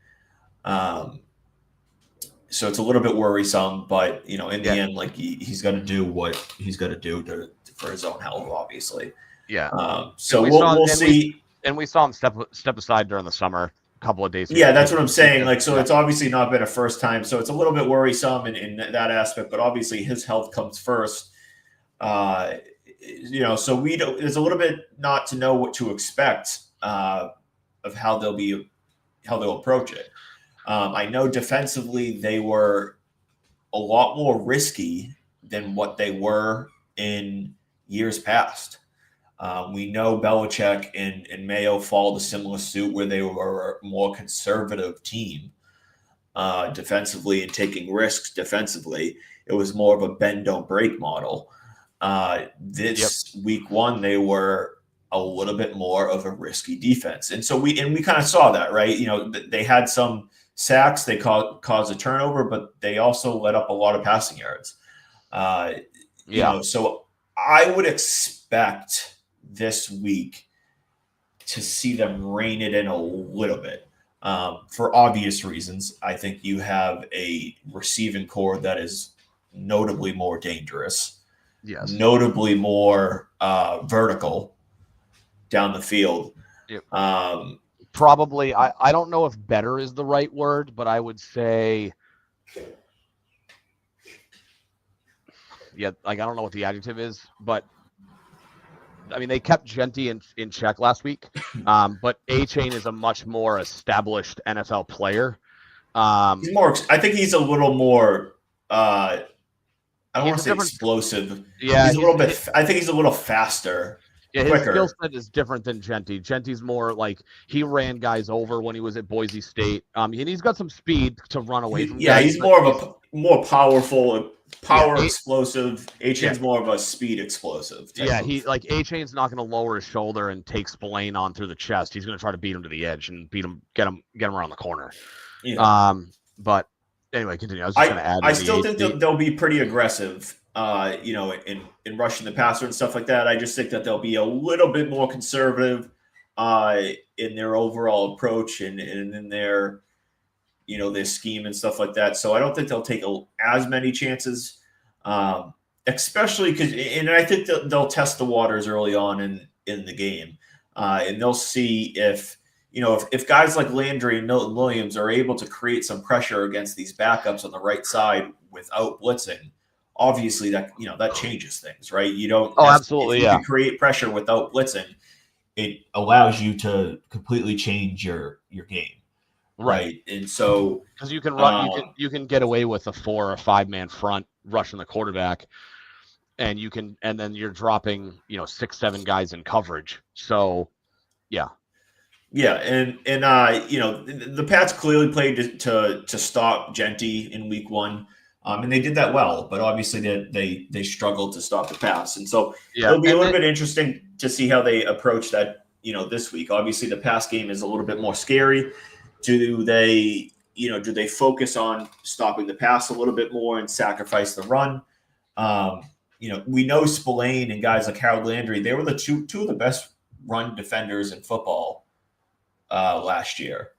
So it's a little bit worrisome, but, in the end, like, he's going to do what he's going to do for his own health, obviously. Yeah. So we'll see. We saw him step aside during the summer. Couple of days. Yeah, that's what I'm saying. Like, so it's obviously not been a first time. So it's a little bit worrisome in that aspect, but obviously his health comes first. So there's a little bit not to know what to expect of how they'll approach it. I know defensively they were a lot more risky than what they were in years past. We know Belichick and Mayo followed a similar suit where they were a more conservative team defensively and taking risks defensively. It was more of a bend, don't break model. Week one, they were a little bit more of a risky defense. And so we kind of saw that, right? They had some sacks, they caused a turnover, but they also let up a lot of passing yards. So I would expect this week to see them rein it in a little bit for obvious reasons. I think you have a receiving core that is notably more dangerous, Yes. notably more vertical down the field. Yep. Um, Probably, I don't know if better is the right word, but I would say, yeah, like I don't know what the adjective is, but I mean, they kept Genty in check last week, but A-Chain is a much more established NFL player. he's more. I think he's a little more. I don't want He's to a say different. explosive. Yeah, He's a little bit. I think he's a little faster, his skill quicker. set is different than Genty. Genty's more like he ran guys over when he was at Boise State. And he's got some speed to run away from Yeah, guys. he's more of a more powerful, Yeah, power explosive. yeah, Achan's more of a speed explosive type yeah. of. He like A-Chain's not going to lower his shoulder and take Spillane on through the chest. He's going to try to beat him to the edge and get him around the corner. Yeah. But anyway, continue. I was just going to add I in still think the they'll be pretty aggressive. In rushing the passer and stuff like that. I just think that they'll be a little bit more conservative in their overall approach and in their their scheme and stuff like that. So I don't think they'll take as many chances, especially because, and I think they'll test the waters early on in the game, and they'll see if if guys like Landry and Milton Williams are able to create some pressure against these backups on the right side without blitzing. Obviously, that changes things, right? You don't. Oh, absolutely, if you yeah. can create pressure without blitzing, it allows you to completely change your game. Right. And so because you can run, you can get away with a 4 or 5 man front rushing the quarterback, and then you're dropping 6, 7 guys in coverage. So, yeah, and the Pats clearly played to stop Genty in week 1, and they did that well. But obviously they struggled to stop the pass, and so it'll be a little bit interesting to see how they approach that this week. Obviously, the pass game is a little bit more scary. Do they focus on stopping the pass a little bit more and sacrifice the run? We know Spillane and guys like Harold Landry, they were the two of the best run defenders in football last year.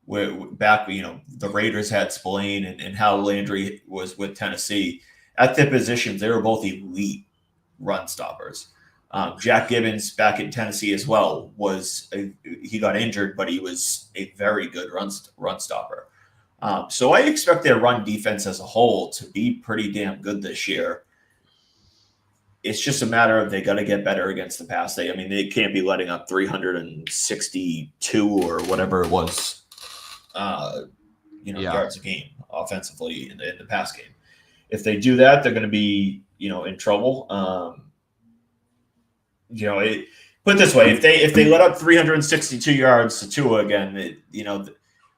Back, the Raiders had Spillane and Harold Landry was with Tennessee. At their positions, they were both elite run stoppers. Jack Gibbons back in Tennessee as well he got injured, but he was a very good run stopper. So I expect their run defense as a whole to be pretty damn good this year. It's just a matter of they got to get better against the pass. They can't be letting up 362 or whatever it was, yards a game offensively in the pass game. If they do that, they're going to be in trouble. Put it this way: if they let up 362 yards to Tua again,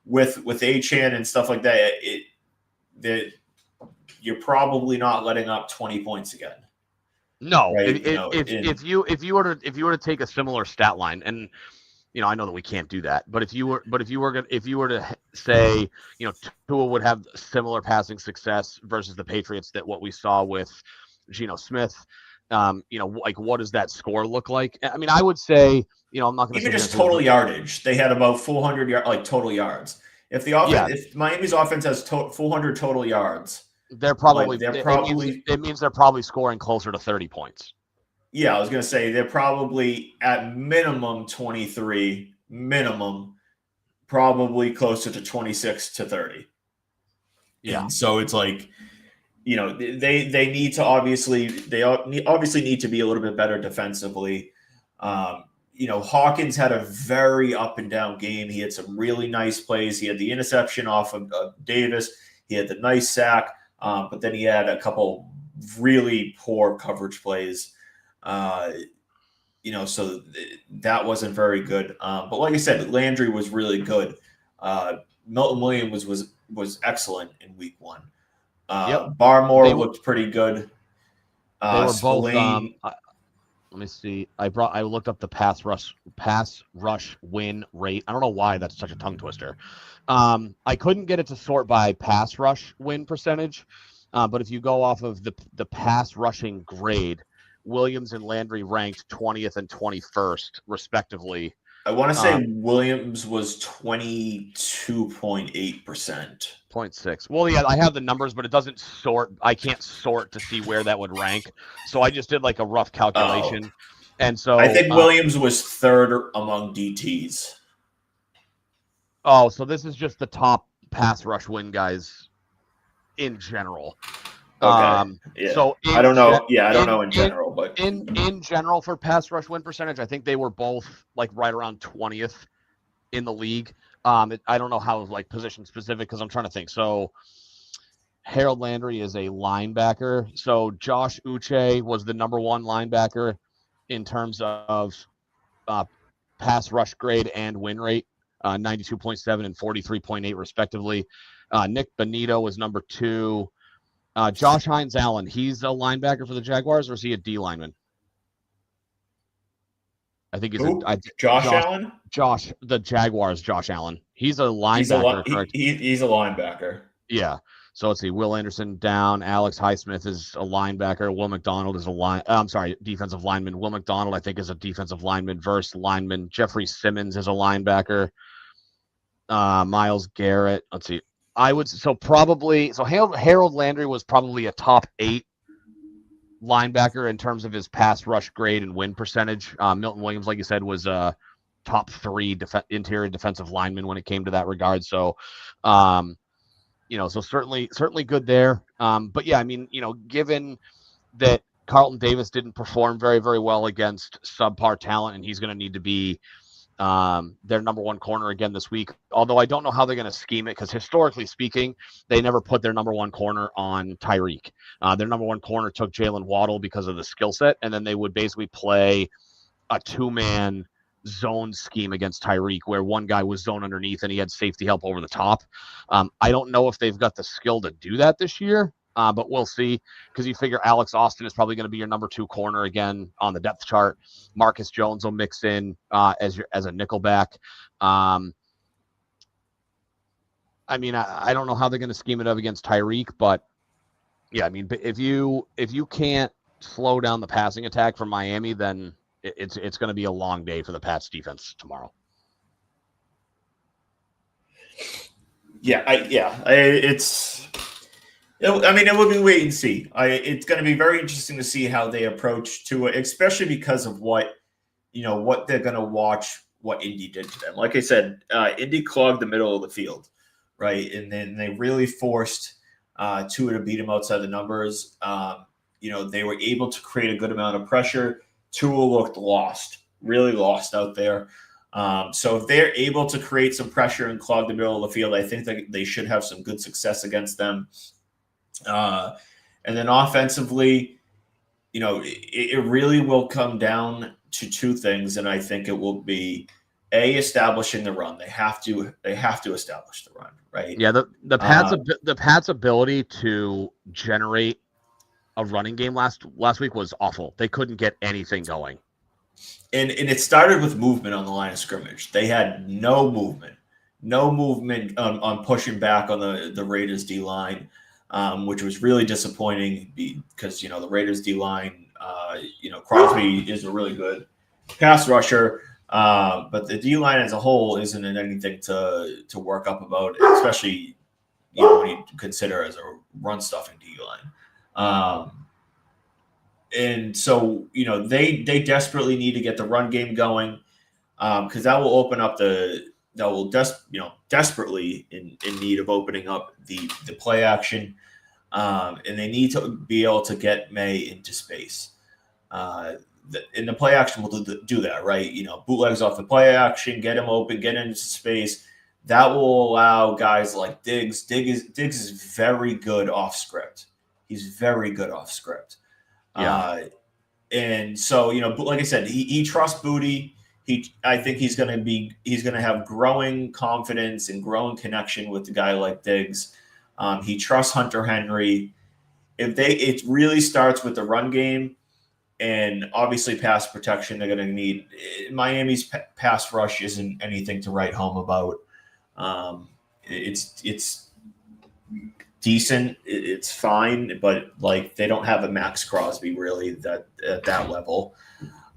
with Achan and stuff like that, you're probably not letting up 20 points again. No, right? if you were to take a similar stat line, and I know that we can't do that, but if you were to say Tua would have similar passing success versus the Patriots that what we saw with Geno Smith. Like what does that score look like? I would say, I'm not going to even just total yardage. They had about 400 total yards. If if Miami's offense has 400 total yards, it means they're probably scoring closer to 30 points. Yeah, I was going to say they're probably at minimum 23, probably closer to 26 to 30. Yeah. And so it's like, they need to obviously need to be a little bit better defensively. Hawkins had a very up and down game. He had some really nice plays. He had the interception off of Davis. He had the nice sack, but then he had a couple really poor coverage plays. So that wasn't very good. But like I said, Landry was really good. Milton Williams was excellent in week 1. Barmore looked pretty good. They were both. Let me see. I looked up the pass rush win rate. I don't know why that's such a tongue twister. I couldn't get it to sort by pass rush win percentage, but if you go off of the pass rushing grade, Williams and Landry ranked 20th and 21st respectively. I want to say Williams was 22.8%. 6.6. Well, yeah, I have the numbers, but it doesn't sort. I can't sort to see where that would rank. So I just did like a rough calculation. And so I think Williams was third among DTs. so this is just the top pass rush win guys in general. Okay. Yeah. So I don't know. I don't know in general, but in general for pass rush win percentage, I think they were both like right around 20th in the league. I don't know how like position specific because I'm trying to think. So Harold Landry is a linebacker. So Josh Uche was the number one linebacker in terms of pass rush grade and win rate, 92.7 and 43.8 respectively. Nick Benito was number two. Josh Hines Allen, he's a linebacker for the Jaguars, or is he a D lineman? I think he's Josh Allen. Josh, the Jaguars, Josh Allen. He's a linebacker, correct? He's a linebacker. Yeah. So let's see. Will Anderson down. Alex Highsmith is a linebacker. Will McDonald is defensive lineman. Will McDonald, I think, is a defensive lineman versus lineman. Jeffrey Simmons is a linebacker. Myles Garrett. Let's see. Harold Landry was probably a top 8 linebacker in terms of his pass rush grade and win percentage. Milton Williams, like you said, was a top 3 interior defensive lineman when it came to that regard. So, so certainly good there. But yeah, I mean, given that Carlton Davis didn't perform very, very well against subpar talent, and he's going to need to be their number one corner again this week. Although I don't know how they're going to scheme it because historically speaking, they never put their number one corner on Tyreek. Their number one corner took Jalen Waddle because of the skill set, and then they would basically play a 2-man zone scheme against Tyreek where one guy was zone underneath and he had safety help over the top. I don't know if they've got the skill to do that this year. But we'll see because you figure Alex Austin is probably going to be your number 2 corner again on the depth chart. Marcus Jones will mix in as a nickelback. I mean, I don't know how they're going to scheme it up against Tyreek, but yeah, I mean, if you can't slow down the passing attack from Miami, then it's going to be a long day for the Pats defense tomorrow. It will be wait and see. It's going to be very interesting to see how they approach Tua, especially because of what they're going to watch, what Indy did to them. Like I said, Indy clogged the middle of the field, right? And then they really forced Tua to beat him outside the numbers. They were able to create a good amount of pressure. Tua looked really lost out there. So if they're able to create some pressure and clog the middle of the field, I think that they should have some good success against them. And then offensively, it really will come down to 2 things, and I think it will be establishing the run. They have to establish the run, right? Yeah, the Pats' ability to generate a running game last week was awful. They couldn't get anything going. And it started with movement on the line of scrimmage. They had no movement on pushing back on the Raiders D line. Which was really disappointing because, the Raiders D-line, Crosby is a really good pass rusher, but the D-line as a whole isn't anything to work up about, especially, when you consider as a run-stuffing D-line. And so, they desperately need to get the run game going because that will open up desperately in need of opening up the play action. And they need to be able to get May into space. And the play action will do that, right? Bootlegs off the play action, get him open, get into space. That will allow guys like Diggs. Diggs is very good off script. He's very good off script. Yeah. And so, like I said, he trusts Booty. I think he's going to have growing confidence and growing connection with the guy like Diggs. He trusts Hunter Henry. It really starts with the run game and obviously pass protection. They're going to need Miami's pass rush isn't anything to write home about. It's decent. It's fine, but they don't have a Max Crosby really at that level.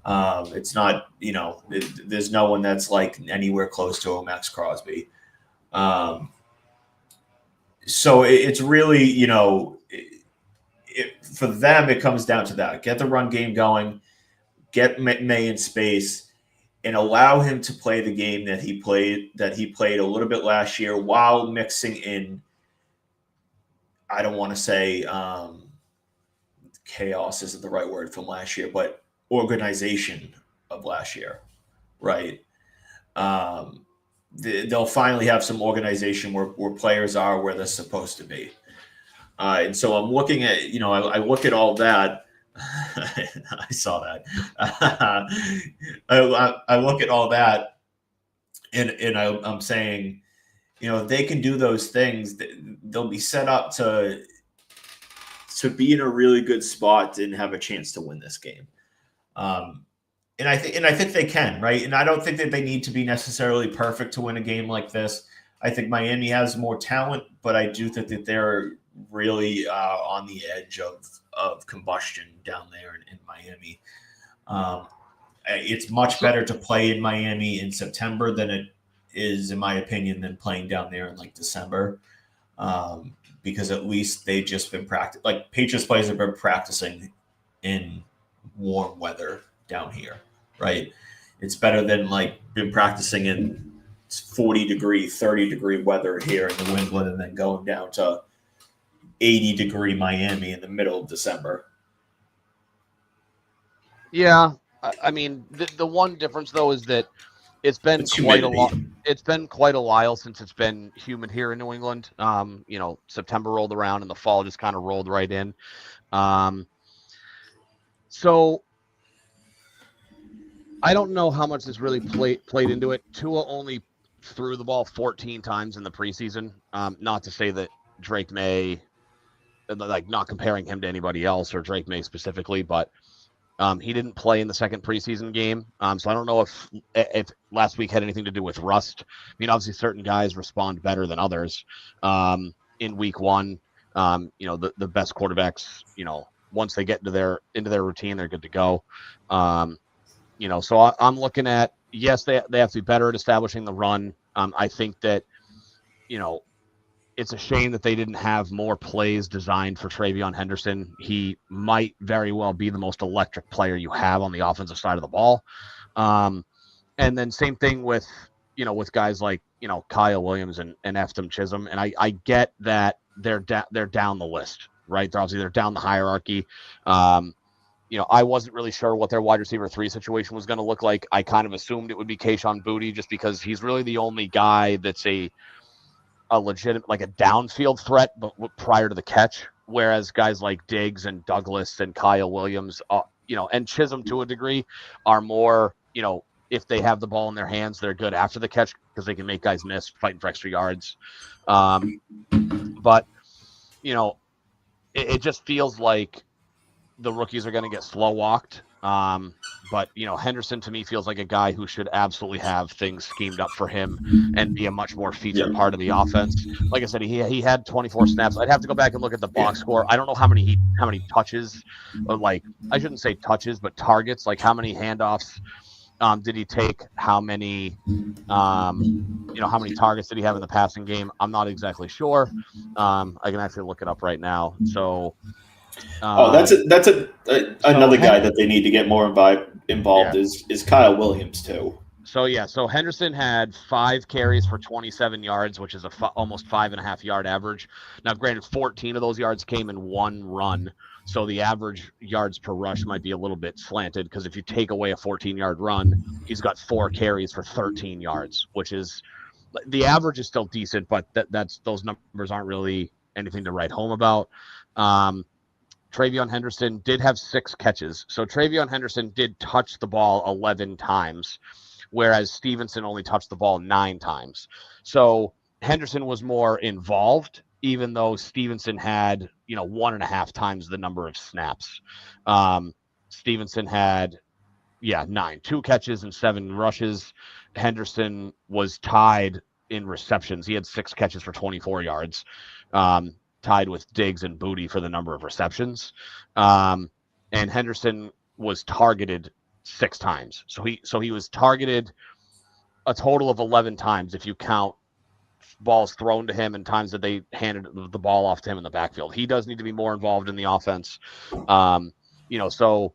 It's not, there's no one that's anywhere close to a Max Crosby. So it's really, for them, it comes down to that: get the run game going, get May in space, and allow him to play the game that he played a little bit last year, while mixing in. I don't want to say chaos isn't the right word from last year, but organization of last year, right? Um, they'll finally have some organization where players are where they're supposed to be. And so I'm looking at, I look at all that. I saw that. I look at all that, and I'm saying, if they can do those things, they'll be set up to be in a really good spot and have a chance to win this game. Um, and I think they can, right? And I don't think that they need to be necessarily perfect to win a game like this. I think Miami has more talent, but I do think that they're really on the edge of combustion down there in Miami. Um, it's much So better to play in Miami in September than it is, in my opinion, than playing down there in like December. Because at least they've just been practicing. Like Patriots players have been practicing in warm weather down here, right? It's better than like been practicing in 40-degree, 30-degree weather here in New England, and then going down to 80-degree Miami in the middle of December. yeah, I mean the one difference though is that it's been It's quite a lot. humidity. It's been quite a while since it's been humid here in New England. September rolled around and the fall just kind of rolled right in. Um, so I don't know how much this really played into it. Tua only threw the ball 14 times in the preseason. Not to say that Drake May, like not comparing him to anybody else or Drake May specifically, but he didn't play in the second preseason game, so I don't know if last week had anything to do with rust. I mean, obviously, certain guys respond better than others. In week one, the best quarterbacks, once they get into their routine, they're good to go. So I'm looking at, yes, they have to be better at establishing the run. I think that you know it's a shame that they didn't have more plays designed for Travion Henderson. He might very well be the most electric player you have on the offensive side of the ball. Um, and then same thing with guys like Kyle Williams and Eftham Chisholm. And I get that they're down the list, right? They're down the hierarchy. Um, I wasn't really sure what their wide receiver 3 situation was going to look like. I kind of assumed it would be Kayshon Boutte just because he's really the only guy that's a legitimate, like a downfield threat, but prior to the catch. Whereas guys like Diggs and Douglas and Kyle Williams, and Chisholm to a degree, are more, if they have the ball in their hands, they're good after the catch because they can make guys miss fighting for extra yards. But it just feels like the rookies are going to get slow walked. But Henderson to me feels like a guy who should absolutely have things schemed up for him and be a much more featured Yep. part of the offense. Like I said, he had 24 snaps. I'd have to go back and look at the Yeah. box score. I don't know how many touches, or like I shouldn't say touches, but targets. Like how many handoffs did he take? How many how many targets did he have in the passing game? I'm not exactly sure. I can actually look it up right now. So. Oh, that's Um, so another guy that they need to get more involved yeah. is Kyle Williams too. So Henderson had 5 carries for 27 yards, which is almost 5.5 yard average. Now, granted, 14 of those yards came in one run, so the average yards per rush might be a little bit slanted because if you take away a 14-yard run, he's got 4 carries for 13 yards, which is the average is still decent, but those numbers aren't really anything to write home about. Travion Henderson did have 6 catches, so Travion Henderson did touch the ball 11 times, whereas Stevenson only touched the ball 9 times. So Henderson was more involved, even though Stevenson had, 1.5 times the number of snaps. Stevenson had, 9, 2 catches and 7 rushes. Henderson was tied in receptions. He had 6 catches for 24 yards, tied with Diggs and Boutte for the number of receptions. And Henderson was targeted 6 times. So he was targeted a total of 11 times if you count balls thrown to him and times that they handed the ball off to him in the backfield. He does need to be more involved in the offense. So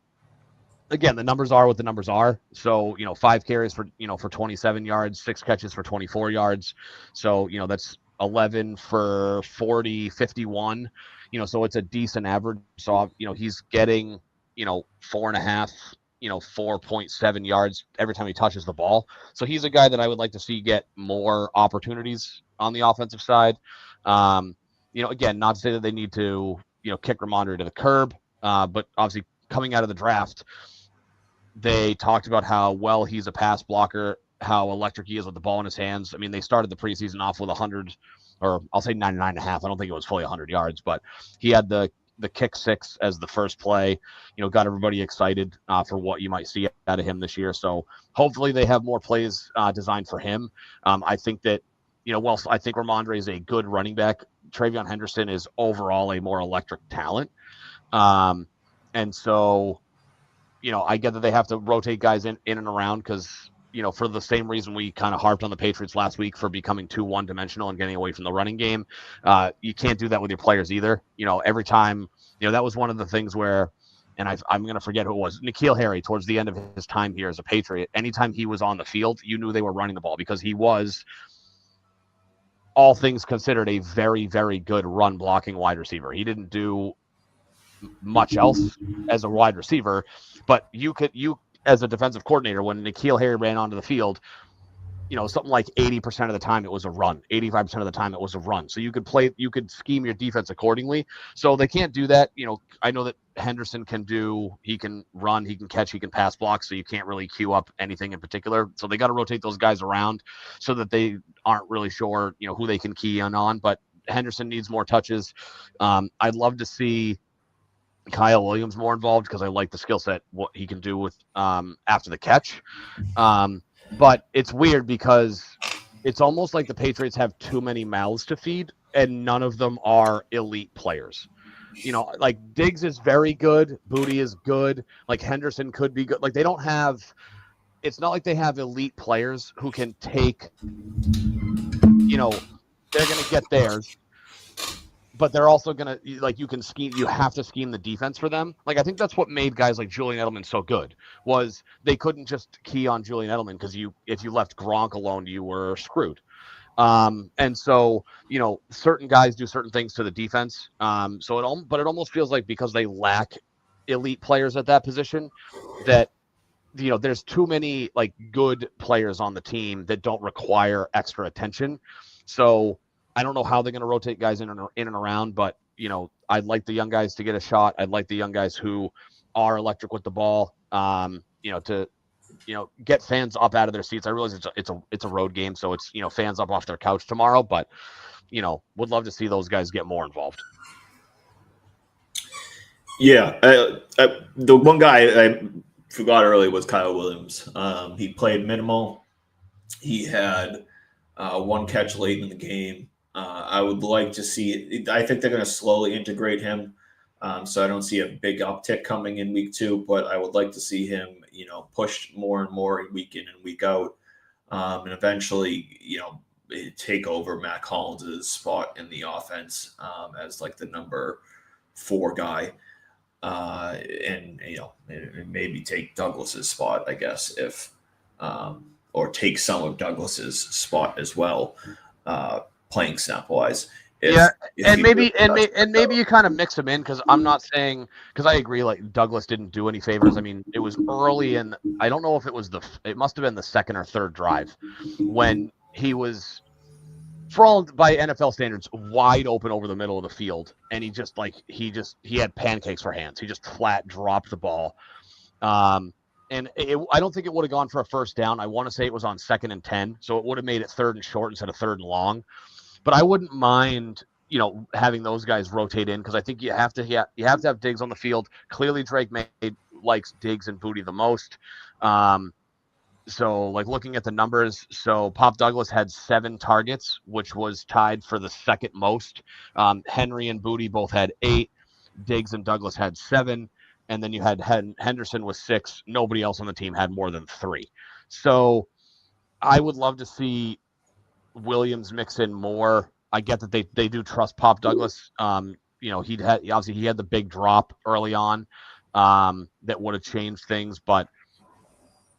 again, the numbers are what the numbers are. So, 5 carries for 27 yards, 6 catches for 24 yards. So, that's 11 for 40, 51. So it's a decent average. So, he's getting, 4.5, 4.7 yards every time he touches the ball. So he's a guy that I would like to see get more opportunities on the offensive side. Again, not to say that they need to, kick Ramondre to the curb, but obviously coming out of the draft, they talked about how well he's a pass blocker, how electric he is with the ball in his hands. I mean, they started the preseason off with 100, or I'll say 99.5. I don't think it was fully 100 yards, but he had the kick six as the first play, got everybody excited for what you might see out of him this year. So hopefully they have more plays designed for him. I think that, I think Ramondre is a good running back. Travion Henderson is overall a more electric talent. And so, I get that they have to rotate guys in and around because, for the same reason we kind of harped on the Patriots last week for becoming too one-dimensional and getting away from the running game. You can't do that with your players either. Every time, that was one of the things where, and I'm going to forget who it was, N'Keal Harry, towards the end of his time here as a Patriot, anytime he was on the field, you knew they were running the ball because he was, all things considered, a very, very good run-blocking wide receiver. He didn't do much else as a wide receiver, but you as a defensive coordinator, when N'Keal Harry ran onto the field, something like 80% of the time it was a run, 85% of the time it was a run. So you could scheme your defense accordingly. So they can't do that. I know that Henderson he can run, he can catch, he can pass block. So you can't really queue up anything in particular. So they got to rotate those guys around so that they aren't really sure, who they can key in on. But Henderson needs more touches. I'd love to see Kyle Williams more involved because I like the skill set, what he can do with after the catch. But it's weird because it's almost like the Patriots have too many mouths to feed and none of them are elite players. Like Diggs is very good. Booty is good. Like Henderson could be good. Like it's not like they have elite players who can take, they're going to get theirs, but they're also going to, like, you have to scheme the defense for them. Like, I think that's what made guys like Julian Edelman so good, was they couldn't just key on Julian Edelman because if you left Gronk alone, you were screwed. And so, certain guys do certain things to the defense. But it almost feels like because they lack elite players at that position that, there's too many like good players on the team that don't require extra attention. So I don't know how they're going to rotate guys in and around, but, I'd like the young guys to get a shot. I'd like the young guys who are electric with the ball, to, get fans up out of their seats. I realize it's a road game, so it's, fans up off their couch tomorrow, but, would love to see those guys get more involved. Yeah. The one guy I forgot earlier was Kyle Williams. He played minimal. He had one catch late in the game. I would like to see. I think they're going to slowly integrate him, so I don't see a big uptick coming in week 2. But I would like to see him, pushed more and more week in and week out, and eventually, take over Matt Collins' spot in the offense as like the number 4 guy, and maybe take Douglas's spot, I guess, if. Or take some of Douglas's spot as well, playing snap wise. Maybe you kind of mix them in because I'm not saying, because I agree, like Douglas didn't do any favors. I mean, it was early in, I don't know if it must have been the second or third drive when he was, for all by NFL standards, wide open over the middle of the field, and he had pancakes for hands. He just flat dropped the ball. And I don't think it would have gone for a first down. I want to say it was on 2nd and 10, so it would have made it 3rd and short instead of 3rd and long. But I wouldn't mind, having those guys rotate in because I think you have to have Diggs on the field. Clearly, Drake likes Diggs and Booty the most. So, like looking at the numbers, so Pop Douglas had 7 targets, which was tied for the second most. Henry and Booty both had 8. Diggs and Douglas had 7. And then you had Henderson with 6. Nobody else on the team had more than 3. So I would love to see Williams mix in more. I get that they do trust Pop Douglas. He had the big drop early on that would have changed things, but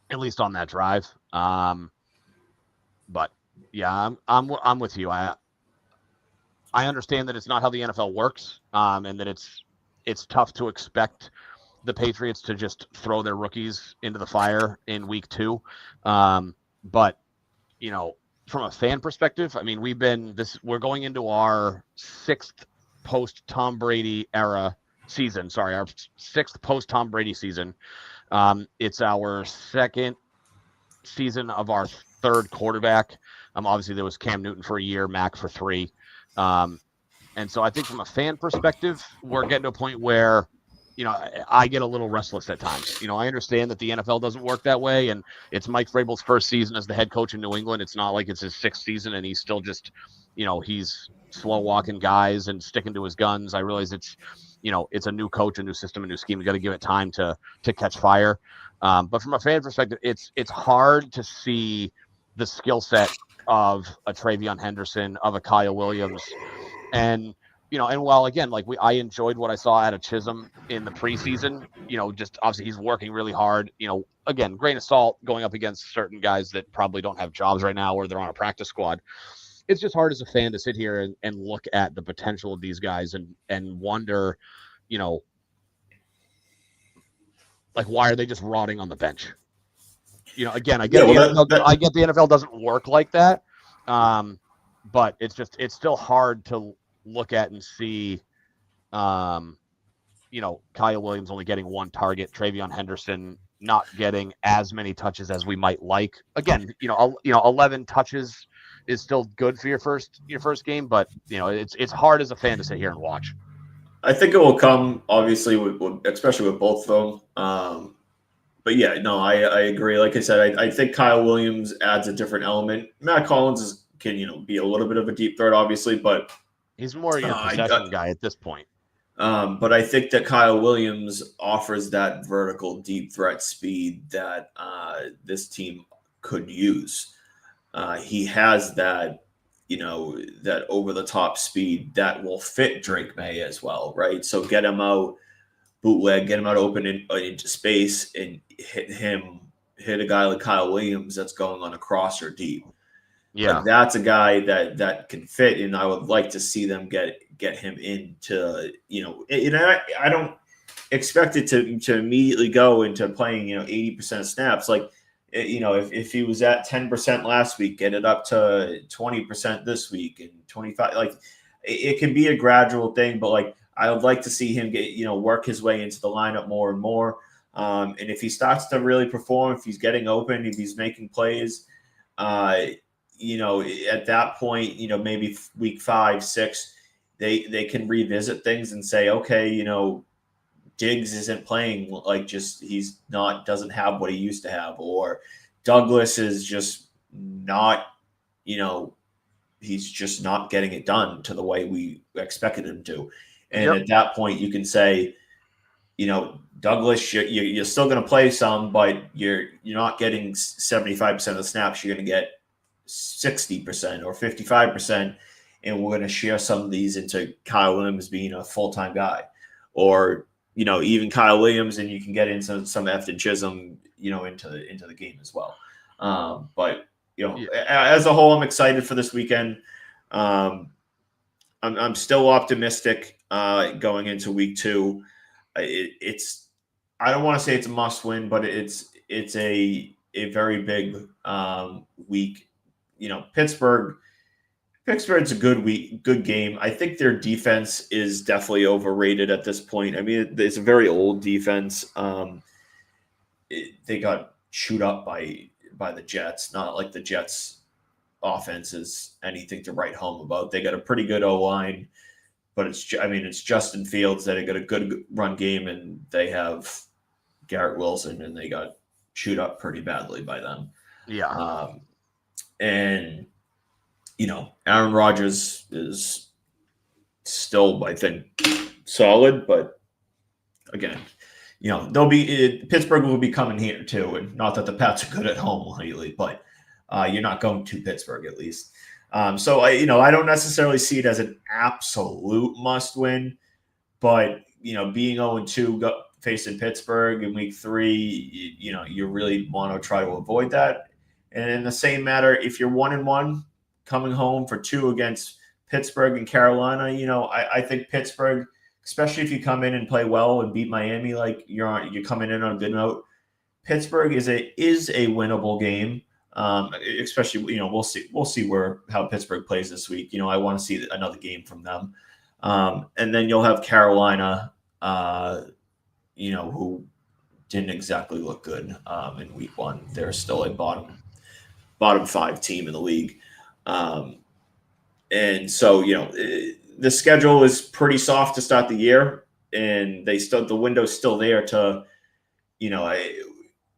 at least on that drive. But yeah, I'm with you. I understand that it's not how the NFL works, and that it's tough to expect the Patriots to just throw their rookies into the fire in week 2. But from a fan perspective, I mean, we're going into our 6th post Tom Brady era season. Sorry, our 6th post Tom Brady season. It's our 2nd season of our 3rd quarterback. Obviously there was Cam Newton for a year, Mac for 3. And so I think from a fan perspective, we're getting to a point where, I get a little restless at times. I understand that the NFL doesn't work that way, and it's Mike Vrabel's first season as the head coach in New England. It's not like it's his 6th season and he's still just, he's slow walking guys and sticking to his guns. I realize it's a new coach, a new system, a new scheme. You got to give it time to catch fire. But from a fan perspective, it's hard to see the skill set of a Travion Henderson, of a Kyle Williams, and while again, I enjoyed what I saw out of Chisholm in the preseason. Just obviously he's working really hard. Again, grain of salt going up against certain guys that probably don't have jobs right now or they're on a practice squad. It's just hard as a fan to sit here and look at the potential of these guys and wonder, why are they just rotting on the bench? Again, I get the NFL doesn't work like that. But it's still hard to look at and see, Kyle Williams only getting 1 target, Travion Henderson not getting as many touches as we might like. Again, 11 touches is still good for your first game, but it's hard as a fan to sit here and watch. I think it will come, obviously, especially with both of them. But yeah, no, I agree. Like I said, I think Kyle Williams adds a different element. Matt Collins can be a little bit of a deep threat, obviously, but he's more your possession guy at this point. But I think that Kyle Williams offers that vertical deep threat speed that this team could use. He has that, that over the top speed that will fit Drake May as well, right? So get him out, bootleg, get him out open into space, and hit a guy like Kyle Williams that's going on a crosser deep. Yeah, that's a guy that can fit, and I would like to see them get him into, I don't expect it to immediately go into playing 80% of snaps. If he was at 10% last week, get it up to 20% this week and 25. It can be a gradual thing, but I would like to see him get work his way into the lineup more and more. And if he starts to really perform, if he's getting open, if he's making plays, at that point, maybe week 5, 6, they can revisit things and say, okay, Diggs isn't playing doesn't have what he used to have, or Douglas is just not, he's just not getting it done to the way we expected him to. And at that point, you can say, Douglas, you're still going to play some, but you're not getting 75% of the snaps. You're going to get 60% or 55%, and we're going to share some of these into Kyle Williams being a full-time guy, or even Kyle Williams, and you can get into some Efton Chisholm, into the game as well. But as a whole, I'm excited for this weekend. I'm still optimistic going into week 2. It's I don't want to say it's a must win, but it's a very big week. Pittsburgh's a good game. I think their defense is definitely overrated at this point. I mean, it's a very old defense. They got chewed up by the Jets. Not like the Jets' offense is anything to write home about. They got a pretty good O-line, but it's Justin Fields that got a good run game, and they have Garrett Wilson, and they got chewed up pretty badly by them. Yeah. And Aaron Rodgers is still, I think, solid, but again, Pittsburgh will be coming here too, and not that the Pats are good at home lately, but you're not going to Pittsburgh at least. So I don't necessarily see it as an absolute must win, but being 0-2 facing Pittsburgh in week 3, you really want to try to avoid that. And in the same matter, if you're 1-1 coming home for 2 against Pittsburgh and Carolina, I think Pittsburgh, especially if you come in and play well and beat Miami, like you're coming in on a good note. Pittsburgh is a winnable game. Especially, we'll see how Pittsburgh plays this week. I want to see another game from them. And then you'll have Carolina, who didn't exactly look good in week 1. They're still a bottom 5 team in the league. And so, the schedule is pretty soft to start the year, and the window's still there to,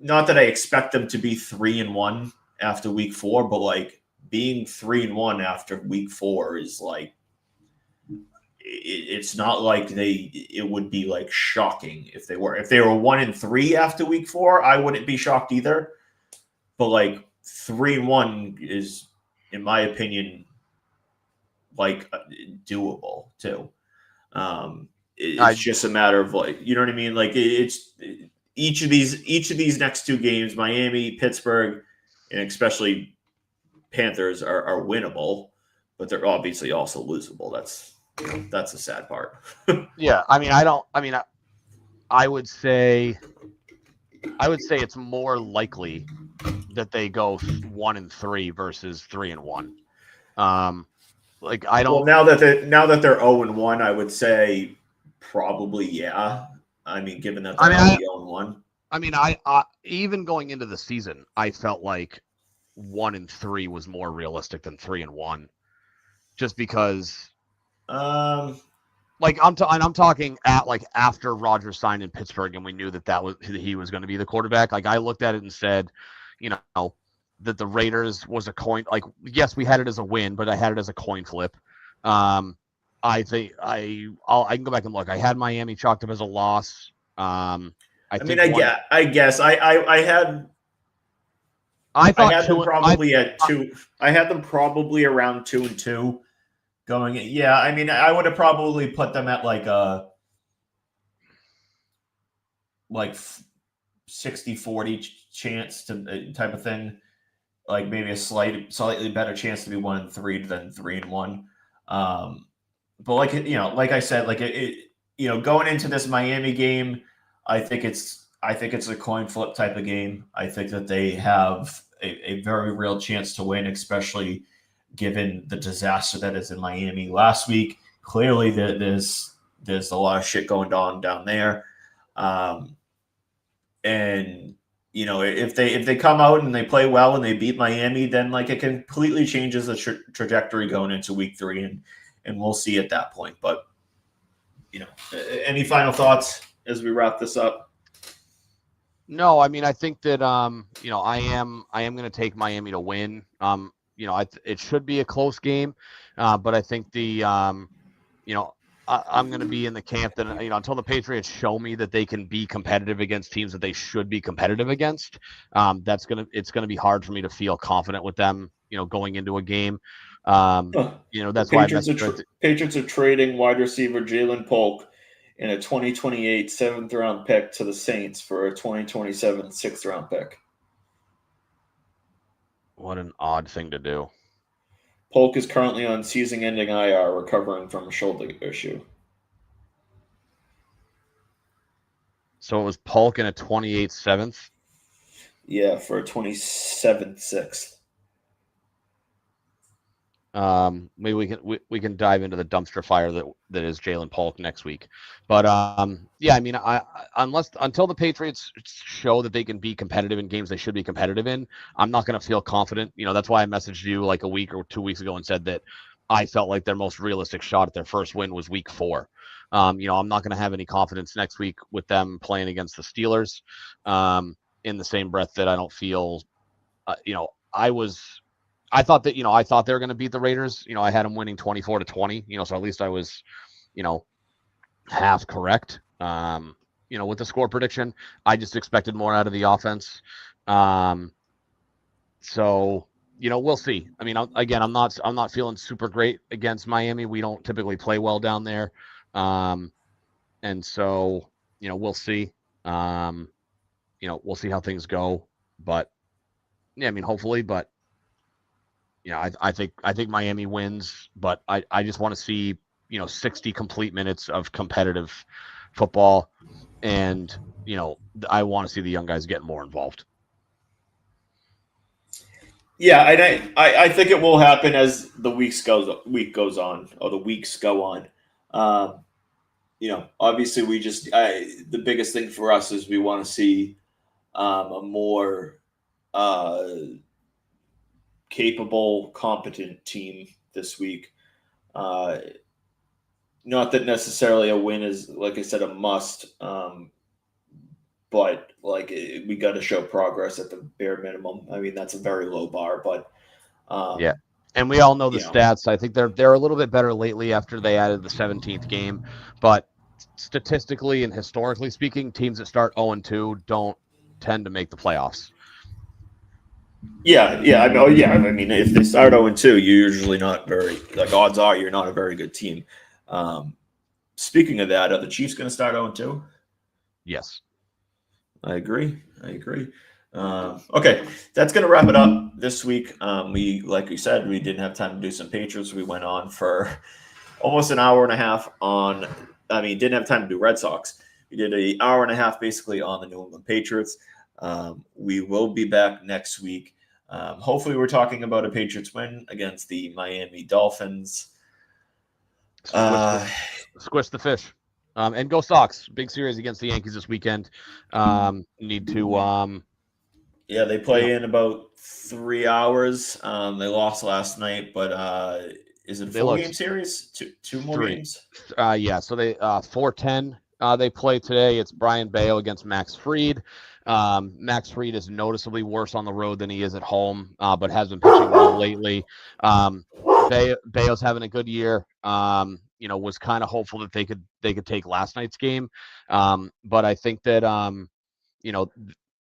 not that I expect them to be 3-1 after week 4, but like being 3-1 after week 4 is like, it's not like it would be like shocking if they were 1-3 after week 4. I wouldn't be shocked either, but like 3-1 is, in my opinion, like doable too. It's just a matter of like, you know what I mean? Like it's each of these next 2 games, Miami, Pittsburgh, and especially Panthers are winnable, but they're obviously also losable. That's the sad part. Yeah, I would say it's more likely that they go 1-3 versus 3-1. Like I don't. Well, now that they're 0-1, I would say probably yeah. I mean, given that they're already 0-1. I even going into the season, I felt like 1-3 was more realistic than 3-1, just because. Like I'm talking at like after Rodgers signed in Pittsburgh and we knew that he was going to be the quarterback. Like I looked at it and said, that the Raiders was a coin. Like yes, we had it as a win, but I had it as a coin flip. I think I can go back and look. I had Miami chalked up as a loss. I guess I had them probably at 2. I had them probably around 2-2 going. Yeah, I mean, I would have probably put them at like a 60-40 chance to type of thing. Like maybe a slightly better chance to be 1-3 than 3-1. But like I said, like going into this Miami game, I think it's a coin flip type of game. I think that they have a very real chance to win, especially given the disaster that is in Miami last week. Clearly, there's a lot of shit going on down there, and if they come out and they play well and they beat Miami, then like it completely changes the trajectory going into week 3, and we'll see at that point. But any final thoughts as we wrap this up? No, I mean I think that I am going to take Miami to win. It should be a close game, but I think I'm going to be in the camp that until the Patriots show me that they can be competitive against teams that they should be competitive against, it's going to be hard for me to feel confident with them, going into a game. That's why Patriots are trading wide receiver Jalen Polk in a 2028 7th-round pick to the Saints for a 2027 6th-round pick. What an odd thing to do. Polk is currently on season-ending IR, recovering from a shoulder issue. So it was Polk in a 28 7th? Yeah, for a 27 6th. Maybe we can dive into the dumpster fire that is Jalen Polk next week. But yeah, I mean, until the Patriots show that they can be competitive in games they should be competitive in, I'm not going to feel confident. That's why I messaged you like a week or 2 weeks ago and said that I felt like their most realistic shot at their first win was week 4. I'm not going to have any confidence next week with them playing against the Steelers. In the same breath that I don't feel, I thought they were going to beat the Raiders. I had them winning 24-20. So at least I was, half correct. With the score prediction, I just expected more out of the offense. So We'll see. I mean, I'm not feeling super great against Miami. We don't typically play well down there, and so we'll see. We'll see how things go. But yeah, I mean, hopefully. But I think Miami wins. But I just want to see 60 complete minutes of competitive football, and I want to see the young guys get more involved. Yeah, and I think it will happen as the week goes on, or the weeks go on. Um, obviously, the biggest thing for us is we want to see a more uh, capable, competent team this week. Uh, Not that necessarily a win is, like I said, a must, but we got to show progress at the bare minimum. I mean, that's a very low bar, but Yeah. um, And we all know the you know, stats. I think they're a little bit better lately after they added the 17th game, but statistically and historically speaking, teams that start 0-2 don't tend to make the playoffs. yeah. I mean, if they start 0-2, you're usually not very odds are you're not a very good team. Um, Speaking of that, are the Chiefs going to start 0-2? Yes. I agree. Okay, that's going to wrap it up this week. Like we said, we didn't have time to do some Patriots. We went on for almost an hour and a half on. I mean, didn't have time to do Red Sox. We did an hour and a half basically on the New England Patriots. We will be back next week. Hopefully, we're talking about a Patriots win against the Miami Dolphins. Squish the fish. And go Sox. Big series against the Yankees this weekend. Need to Yeah, they play in about 3 hours. They lost last night, but is it a they full game lost series? Two more three. games? Yeah, so they 4:10 they play today. It's Brian Bayo against Max Fried. Max Fried is noticeably worse on the road than he is at home, but has been pitching well lately. Bayo's having a good year. Was kind of hopeful that they could take last night's game, but I think that you know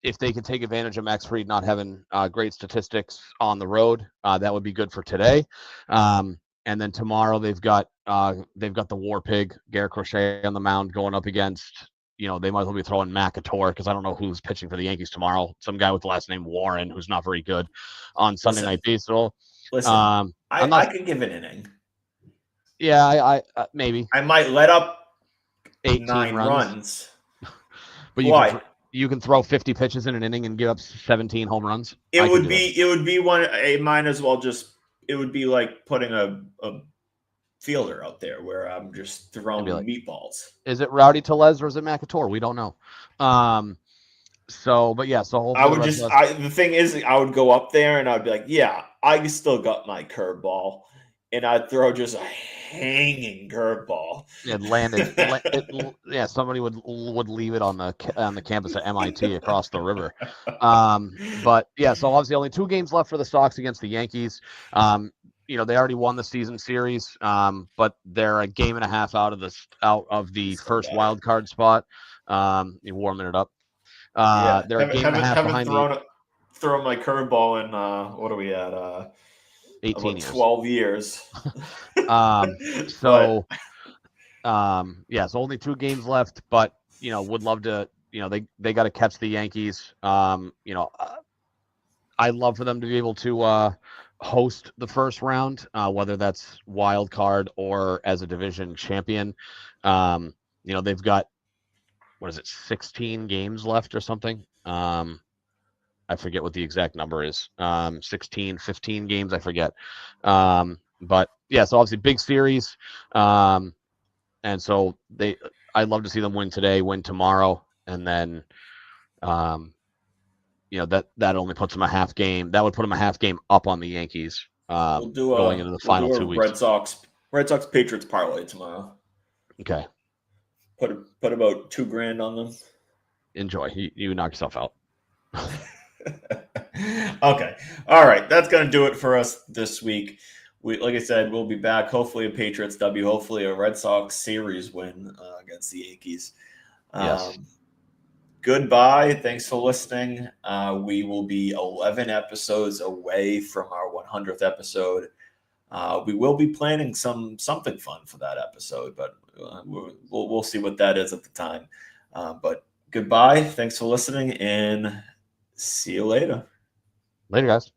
if they could take advantage of Max Fried not having great statistics on the road, that would be good for today. And then tomorrow they've got the War Pig Garrett Crochet on the mound going up against. They might as well be throwing McAtor because I don't know who's pitching for the Yankees tomorrow. Some guy with the last name Warren who's not very good on Sunday Listen, Night Baseball. listen. I'm I not. could give an inning. Yeah, I maybe I might let up 18 nine runs, runs. but Why? you can throw 50 pitches in an inning and give up 17 home runs. It I can would do it. be it would be one. It might as well just. It would be like putting a fielder out there where I'm just And be throwing like, meatballs. is it Rowdy Telez or is it McAtor? We don't know. But yeah, so I hopefully the would Red just. Sox. The thing is, I would go up there and I'd be like, yeah, I still got my curveball, and I'd throw just a hanging curveball. It landed. Yeah, somebody would leave it on the campus at MIT across the river. But yeah, so obviously only 2 games left for the Sox against the Yankees. They already won the season series, but they're a game and a half out of the Still first got it. wild card spot. You're warming it up. Yeah, They're a haven't game and a haven't half haven't behind the thrown my curveball in what are we at? 18 About years. 12 years. So But yeah, so only 2 games left, but would love to. They got to catch the Yankees. I'd love for them to be able to host the first round, whether that's wild card or as a division champion. They've got, what is it, 16 games left or something. I forget what the exact number is. 16, 15 games, I forget. But yeah, so obviously big series. And so I'd love to see them win today, win tomorrow, and then that only puts them a half game. That would put them a half game up on the Yankees going into the we'll final do a 2 weeks. Red Sox Patriots parlay tomorrow. Okay, Put about $2,000 on them. enjoy. You knock yourself out. Okay, all right. That's gonna do it for us this week. Like I said, we'll be back. Hopefully, a Patriots W. Hopefully, a Red Sox series win against the Yankees. Yes. Um, goodbye. Thanks for listening. We will be 11 episodes away from our 100th episode. We will be planning something fun for that episode, but we'll see what that is at the time. But goodbye. Thanks for listening, and see you later. Later, guys.